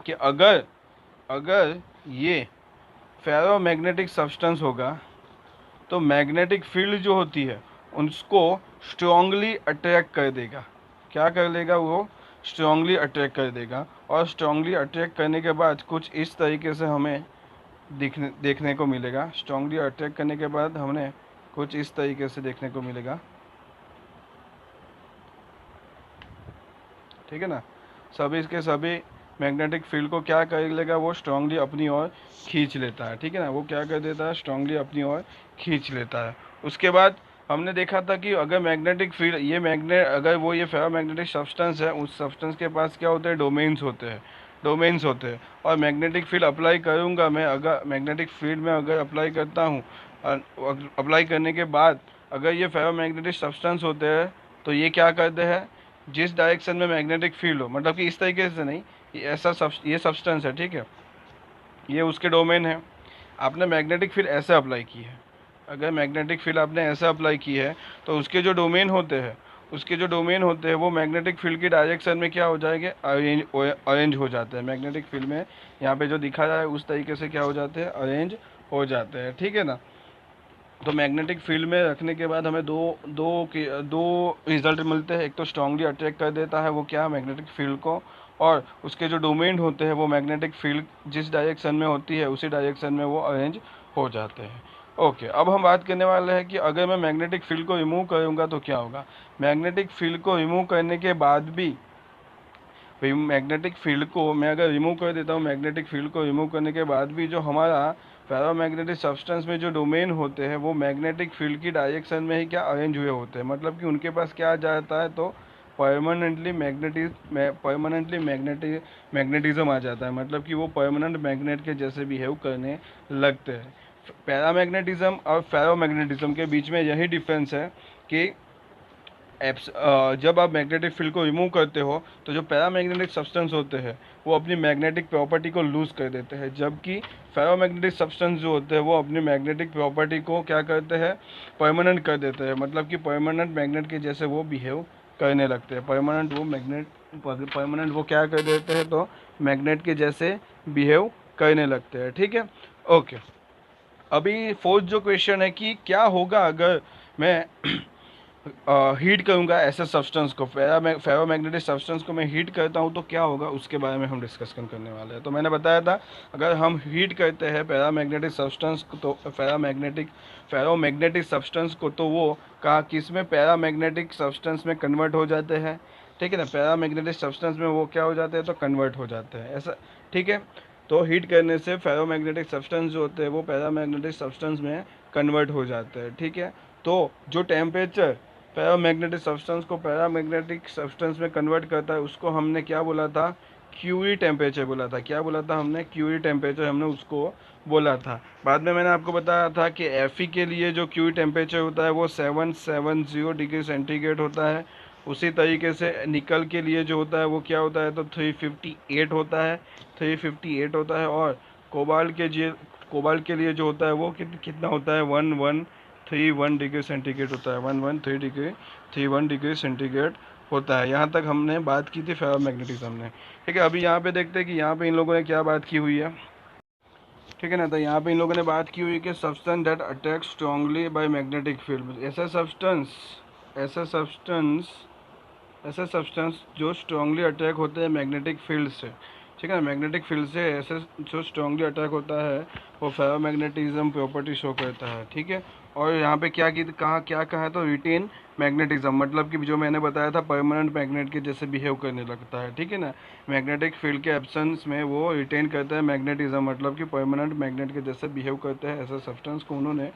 S1: कि अगर अगर ये फेरोमैग्नेटिक सब्सटेंस होगा, तो मैग्नेटिक फील्ड जो होती है उसको स्ट्रांगली अट्रैक्ट कर देगा। क्या कर लेगा, वो स्ट्रांगली अट्रैक्ट कर देगा। और स्ट्रांगली अट्रैक्ट करने के बाद कुछ इस तरीके से हमें देखने को मिलेगा। स्ट्रांगली अट्रैक्ट करने के बाद हमने कुछ इस तरीके से देखने को मिलेगा। ठीक है ना, सभी के सभी मैग्नेटिक फील्ड को क्या कर लेगा, वो स्ट्रांगली अपनी ओर खींच लेता है। ठीक है ना, वो क्या कर देता है, स्ट्रांगली अपनी ओर खींच लेता है। उसके बाद हमने देखा था कि अगर मैग्नेटिक फील्ड अगर वो ये फेरोमैग्नेटिक सब्सटेंस है, उस सब्सटेंस के पास क्या होते हैं, डोमेन्स होते हैं। और मैग्नेटिक फील्ड अप्लाई करूँगा मैं, अगर मैग्नेटिक फील्ड में अगर अप्लाई करता हूँ, अप्लाई करने के बाद अगर ये फेरोमैग्नेटिक सब्सटेंस होते हैं, तो ये क्या करते हैं, जिस डायरेक्शन में मैग्नेटिक फील्ड हो, मतलब कि इस तरीके से नहीं, ये सब्सटेंस है। ठीक है, ये उसके डोमेन है। आपने मैग्नेटिक फील्ड ऐसे अप्लाई की है, अगर मैग्नेटिक फील्ड आपने ऐसे अप्लाई की है, तो उसके जो डोमेन होते हैं वो मैग्नेटिक फील्ड की डायरेक्शन में क्या हो जाएंगे, अरेंज हो जाते हैं। मैग्नेटिक फील्ड में यहाँ पे जो दिखा रहा है उस तरीके से क्या हो जाते हैं, अरेंज हो जाते हैं। ठीक है ना। तो मैग्नेटिक फील्ड में रखने के बाद हमें दो रिजल्ट मिलते हैं। एक तो स्ट्रांगली अट्रैक्ट कर देता है वो क्या, मैग्नेटिक फील्ड को, और उसके जो डोमेन होते हैं वो मैग्नेटिक फील्ड जिस डायरेक्शन में होती है उसी डायरेक्शन में वो अरेंज हो जाते हैं। ओके, अब हम बात करने वाले हैं कि अगर मैं मैग्नेटिक फील्ड को रिमूव करूँगा तो क्या होगा। मैग्नेटिक फील्ड को रिमूव करने के बाद भी, मैग्नेटिक फील्ड को मैं अगर रिमूव कर देता हूँ, मैग्नेटिक फील्ड को रिमूव करने के बाद भी जो हमारा फेरोमैग्नेटिक सब्सटेंस में जो डोमेन होते हैं वो मैग्नेटिक फील्ड की डायरेक्शन में ही क्या अरेंज हुए होते हैं। मतलब कि उनके पास क्या आ जाता है, तो
S2: मैग्नेटिज्म आ जाता है, मतलब कि वो परमानेंट मैग्नेट के जैसे बिहेव करने लगते हैं। पैरामैग्नेटिज्म और फेरोमैग्नेटिज्म के बीच में यही डिफरेंस है कि जब आप मैग्नेटिक फील्ड को रिमूव करते हो तो जो पैरामैग्नेटिक सब्सटेंस होते हैं वो अपनी मैग्नेटिक प्रॉपर्टी को लूज़ कर देते हैं, जबकि फेरोमैग्नेटिक सब्सटेंस जो होते हैं वो अपनी मैग्नेटिक प्रॉपर्टी को क्या करते हैं, परमानेंट कर देते हैं, मतलब कि परमानेंट मैग्नेट के जैसे वो बिहेव करने लगते हैं। परमानेंट वो क्या कर देते हैं, तो मैग्नेट के जैसे बिहेव करने लगते हैं। ठीक है, ओके। अभी फोर्थ जो क्वेश्चन है कि क्या होगा अगर मैं हीट करूंगा ऐसे सब्सटेंस को, फेरोमैग्नेटिक सब्सटेंस को मैं हीट करता हूं तो क्या होगा, उसके बारे में हम डिस्कशन करने वाले हैं। तो मैंने बताया था अगर हम हीट करते हैं पैरामैग्नेटिक सब्सटेंस को, तो फेरोमैग्नेटिक सब्सटेंस को, तो वो किस में, पैरामैग्नेटिक सब्सटेंस में कन्वर्ट हो जाते हैं। ठीक है ना, पैरामैग्नेटिक सब्सटेंस में वो क्या हो जाते हैं, तो कन्वर्ट हो जाते हैं ऐसा। ठीक है, तो हीट करने से फेरोमैग्नेटिक सब्सटेंस जो होते हैं वो पैरामैग्नेटिक सब्सटेंस में कन्वर्ट हो जाते हैं। ठीक है, तो जो टेम्परेचर पैरामैग्नेटिक सब्सटेंस को पैरामैग्नेटिक सब्सटेंस में कन्वर्ट करता है उसको हमने क्या बोला था, क्यूरी टेम्परेचर बोला था। क्या बोला था हमने, क्यूरी टेम्परेचर हमने उसको बोला था। बाद में मैंने आपको बताया था कि एफई के लिए जो क्यूरी टेम्परेचर होता है वो 770 डिग्री सेंटीग्रेड होता है। उसी तरीके से निकल के लिए जो होता है वो क्या होता है, तो 358 होता है, 358 होता है। और कोबाल्ट के लिए जो होता है वो कितना होता है, 1131 डिग्री सेंटीग्रेड होता है, 1131 डिग्री सेंटीग्रेड होता है। यहाँ तक हमने बात की थी फेरोमैग्नेटिज्म में। ठीक है, अभी यहाँ पे देखते हैं कि यहाँ पे इन लोगों ने क्या बात की हुई है। ठीक है ना, तो यहाँ पे इन लोगों ने बात की हुई है कि substance that attack strongly bye magnetic field, ऐसे सब्सटेंस जो स्ट्रांगली अटैक होते हैं मैग्नेटिक फील्ड से। ठीक है ना, मैग्नेटिक फील्ड से ऐसे जो स्ट्रांगली अटैक होता है वो फेरोमैग्नेटिज्म प्रॉपर्टी शो करता है। ठीक है, और यहाँ पे क्या कहा है, तो रिटेन मैग्नेटिज्म, मतलब कि जो मैंने बताया था परमानेंट मैग्नेट के जैसे बिहेव करने लगता है। ठीक है ना, मैग्नेटिक फील्ड के एब्सेंस में वो रिटेन करता है मैग्नेटिज्म, मतलब कि परमानेंट मैग्नेट के जैसे बिहेव करते हैं ऐसे सब्सटेंस को उन्होंने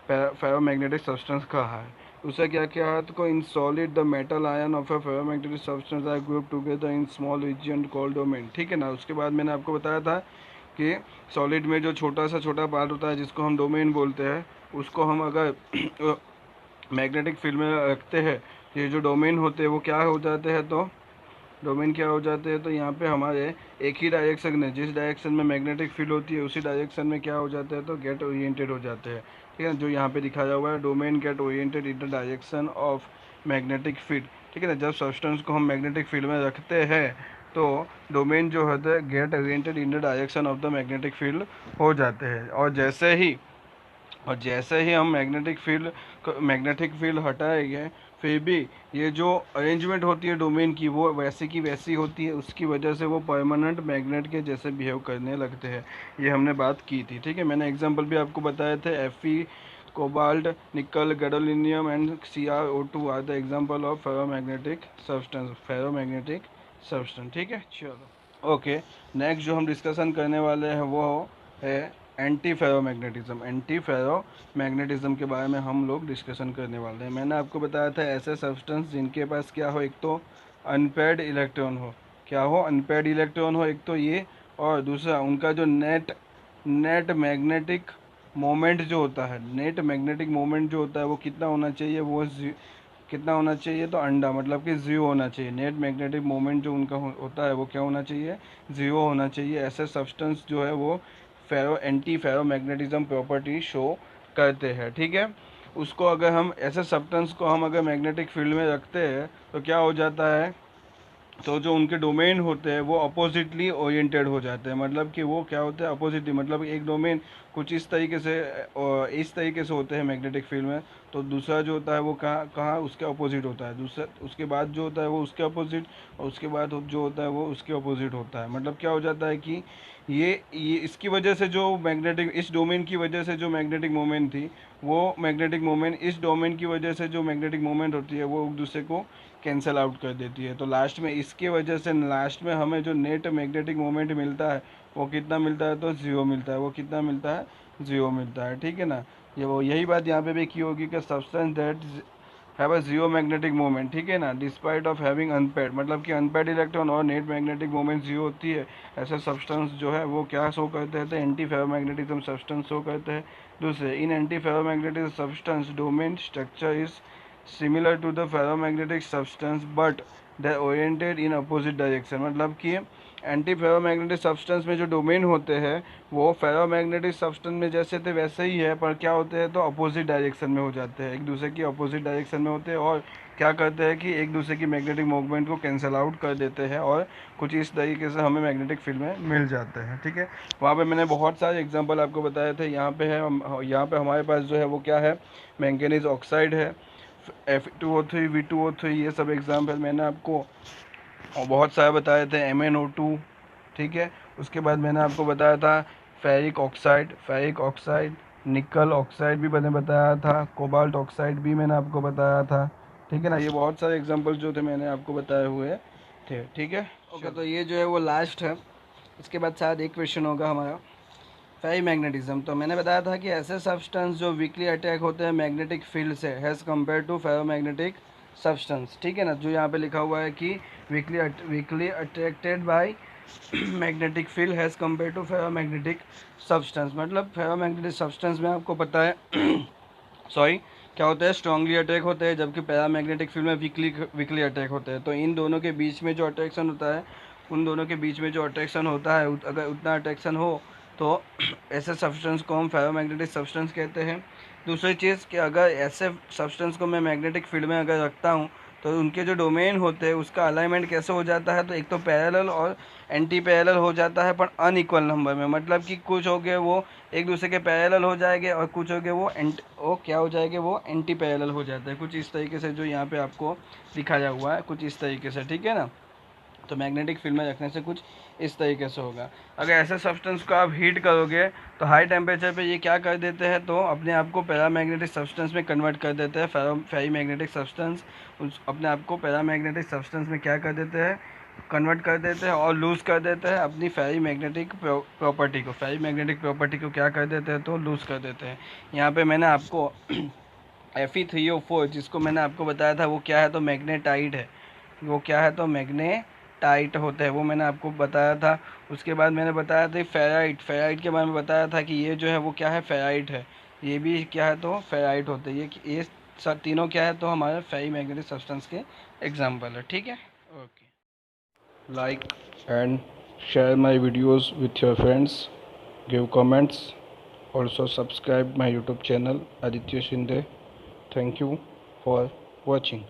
S2: फेरोमैग्नेटिक सब्सटेंस कहा है। उसे क्या किया है, तो in solid the metal ion of a ferromagnetic substance are group together in small region called domain. ठीक है ना, उसके बाद मैंने आपको बताया था कि सॉलिड में जो छोटा पार्ट होता है जिसको हम डोमेन बोलते हैं, उसको हम अगर मैग्नेटिक फील्ड में रखते हैं, ये जो डोमेन होते हैं वो क्या हो जाते हैं, तो डोमेन क्या हो जाते हैं, तो यहाँ पे हमारे एक ही डायरेक्शन में, जिस डायरेक्शन में मैग्नेटिक फील्ड होती है उसी डायरेक्शन में क्या हो जाते हैं, तो गेट ओरिएंटेड हो जाते हैं। ठीक है, जो यहाँ पे दिखाया हुआ है, domain get oriented in the direction of magnetic field. ठीक है ना, जब सब्सटेंस को हम मैग्नेटिक फील्ड में रखते हैं तो डोमेन जो होता है get oriented in the direction of the magnetic field हो जाते हैं। और जैसे ही हम मैग्नेटिक फील्ड हटाएंगे, फिर भी ये जो अरेंजमेंट होती है डोमेन की वो वैसे की वैसी होती है, उसकी वजह से वो परमानेंट मैग्नेट के जैसे बिहेव करने लगते हैं। ये हमने बात की थी। ठीक है, मैंने एग्जांपल भी आपको बताए थे, Fe, cobalt, nickel, gadolinium and CrO2 are the example of ferromagnetic substance. ठीक है, चलो ओके। नेक्स्ट जो हम डिस्कशन करने वाले हैं वो है एंटी फेरोमैग्नेटिज्म के बारे में हम लोग डिस्कशन करने वाले हैं। मैंने आपको बताया था ऐसे सब्सटेंस जिनके पास क्या हो, एक तो अनपेयर्ड इलेक्ट्रॉन हो, क्या हो, अनपेयर्ड इलेक्ट्रॉन हो एक तो ये, और दूसरा उनका जो नेट मैग्नेटिक मोमेंट जो होता है, वो कितना होना चाहिए, कितना होना चाहिए, तो अंडा, मतलब कि 0 होना चाहिए। नेट मैग्नेटिक मोमेंट जो उनका होता है वो क्या होना चाहिए, 0 होना चाहिए। ऐसे सब्सटेंस जो है वो एंटी फेरोमैग्नेटिज्म प्रॉपर्टी शो करते हैं। ठीक है, उसको अगर हम ऐसे सब्सटेंस को हम अगर मैग्नेटिक फील्ड में रखते हैं तो क्या हो जाता है, तो जो उनके डोमेन होते हैं वो अपोजिटली ओरिएंटेड हो जाते हैं, मतलब कि वो क्या होते हैं, अपोजिटली, मतलब एक डोमेन कुछ इस तरीके से होते हैं मैग्नेटिक फील्ड में, तो दूसरा जो होता है वो कहाँ उसके अपोजिट होता है, दूसरा उसके बाद जो होता है वो उसके अपोजिट, और उसके बाद जो होता है वो उसके अपोजिट होता है। मतलब क्या हो जाता है कि ये इसकी वजह से जो मैग्नेटिक, इस डोमेन की वजह से जो मैग्नेटिक मोमेंट थी, वो मैग्नेटिक मोमेंट इस डोमेन की वजह से जो मैग्नेटिक मोमेंट होती है वो एक दूसरे को कैंसिल आउट कर देती है। तो लास्ट में इसके वजह से लास्ट में हमें जो नेट मैग्नेटिक मोमेंट मिलता है वो कितना मिलता है, तो 0 मिलता है। वो कितना मिलता है, 0 मिलता है। ठीक है ना, यही बात यहाँ पे भी की होगी कि
S1: have a zero magnetic moment, ठीक है ना, डिस्पाइट ऑफ हैविंग अनपेड, मतलब कि अनपेड इलेक्ट्रॉन और नेट मैग्नेटिक मोमेंट जीरो होती है, ऐसे सब्सटेंस जो है वो क्या शो करते हैं, तो एंटी फेरोमैग्नेटिज्म सब्सटेंस शो करते हैं। दूसरे, in anti ferromagnetic substance domain structure is similar to the ferromagnetic substance but they oriented in opposite direction, मतलब कि एंटी फेरोमैग्नेटिक सब्सटेंस में जो डोमेन होते हैं वो फेरोमैग्नेटिक सब्सटेंस में जैसे थे वैसे ही है, पर क्या होते हैं तो अपोजिट डायरेक्शन में हो जाते हैं, एक दूसरे की अपोजिट डायरेक्शन में होते हैं, और क्या करते हैं कि एक दूसरे की मैग्नेटिक मूवमेंट को कैंसिल आउट कर देते हैं, और कुछ इस तरीके से हमें मैग्नेटिक फील्ड में मिल जाते हैं, ठीक है। वहाँ पे मैंने बहुत सारे एग्जांपल आपको बताए थे। यहाँ पे है, यहाँ पे हमारे पास जो है वो क्या है, मैंगनीज ऑक्साइड है, Fe2O3, V2O3, ये सब एग्जाम्पल मैंने आपको और बहुत सारे बताए थे, MnO2, ठीक है। उसके बाद मैंने आपको बताया था फेरिक ऑक्साइड, निकल ऑक्साइड भी मैंने बताया था, कोबाल्ट ऑक्साइड भी मैंने आपको बताया था, ठीक है ना। ये बहुत सारे एग्जांपल जो थे मैंने आपको बताए हुए थे, ठीक है। ओके, तो ये जो है वो लास्ट है, इसके बाद शायद एक क्वेश्चन होगा हमारा फेरी मैग्नेटिज्म। तो मैंने बताया था कि ऐसे सब्सटेंस जो वीकली अटैक होते हैं मैग्नेटिक फील्ड से has compare to ferromagnetic substance, ठीक है ना, जो यहाँ पे लिखा हुआ है कि weakly attracted by magnetic field has compare to ferromagnetic substance, मतलब फेरोमैग्नेटिक सब्सटेंस में आपको पता है सॉरी क्या होता है, स्ट्रांगली अटैक होते हैं, जबकि पैरामैग्नेटिक फील्ड में वीकली अटैक होते हैं। तो इन दोनों के बीच में जो अट्रैक्शन होता है, उन दोनों के बीच में जो अट्रैक्शन होता है, अगर उतना अट्रैक्शन हो तो ऐसे सब्सटेंस को हम फेरोमैग्नेटिक सब्सटेंस कहते हैं। दूसरी चीज़ कि अगर ऐसे सब्सटेंस को मैं मैग्नेटिक फील्ड में अगर रखता हूँ तो उनके जो डोमेन होते हैं उसका अलाइनमेंट कैसे हो जाता है, तो एक तो पैरेलल और एंटी पैरेलल हो जाता है, पर अनइक्वल नंबर में, मतलब कि कुछ हो गए वो एक दूसरे के पैरेलल हो जाएंगे और कुछ हो गए वो क्या हो जाएंगे, वो एंटी पैरेलल हो जाते हैं, कुछ इस तरीके से जो यहाँ पे आपको दिखाया हुआ है, कुछ इस तरीके से, ठीक है ना। तो मैग्नेटिक फील्ड में रखने से कुछ इस तरीके से होगा। अगर ऐसे सब्सटेंस को आप हीट करोगे तो हाई टेम्परेचर पे ये क्या कर देते हैं, तो अपने आप को पैरामैग्नेटिक सब्सटेंस में कन्वर्ट कर देते हैं, फेरी मैग्नेटिक सब्सटेंस अपने आप को पैरामैग्नेटिक सब्सटेंस में क्या कर देते हैं, कन्वर्ट कर देते हैं और लूज़ कर देते हैं अपनी फेरी मैग्नेटिक प्रॉपर्टी को क्या कर देते हैं, तो लूज़ कर देते हैं। यहाँ पे मैंने आपको Fe3O4 जिसको मैंने आपको बताया था वो क्या है, तो मैग्नेटाइट है, वो क्या है, तो मैग्नेटाइट होता है, वो मैंने आपको बताया था। उसके बाद मैंने बताया था फेराइट के बारे में बताया था कि ये जो है वो क्या है, फेराइट है, ये भी क्या है, तो फेराइट होते हैं। ये सब तीनों क्या है, तो हमारे फेरी मैग्नेटिक सब्सटेंस के एग्जाम्पल है, ठीक है। Okay, like and share my videos with your friends, give comments, also subscribe my YouTube channel Aditya Shinde. Thank you for watching.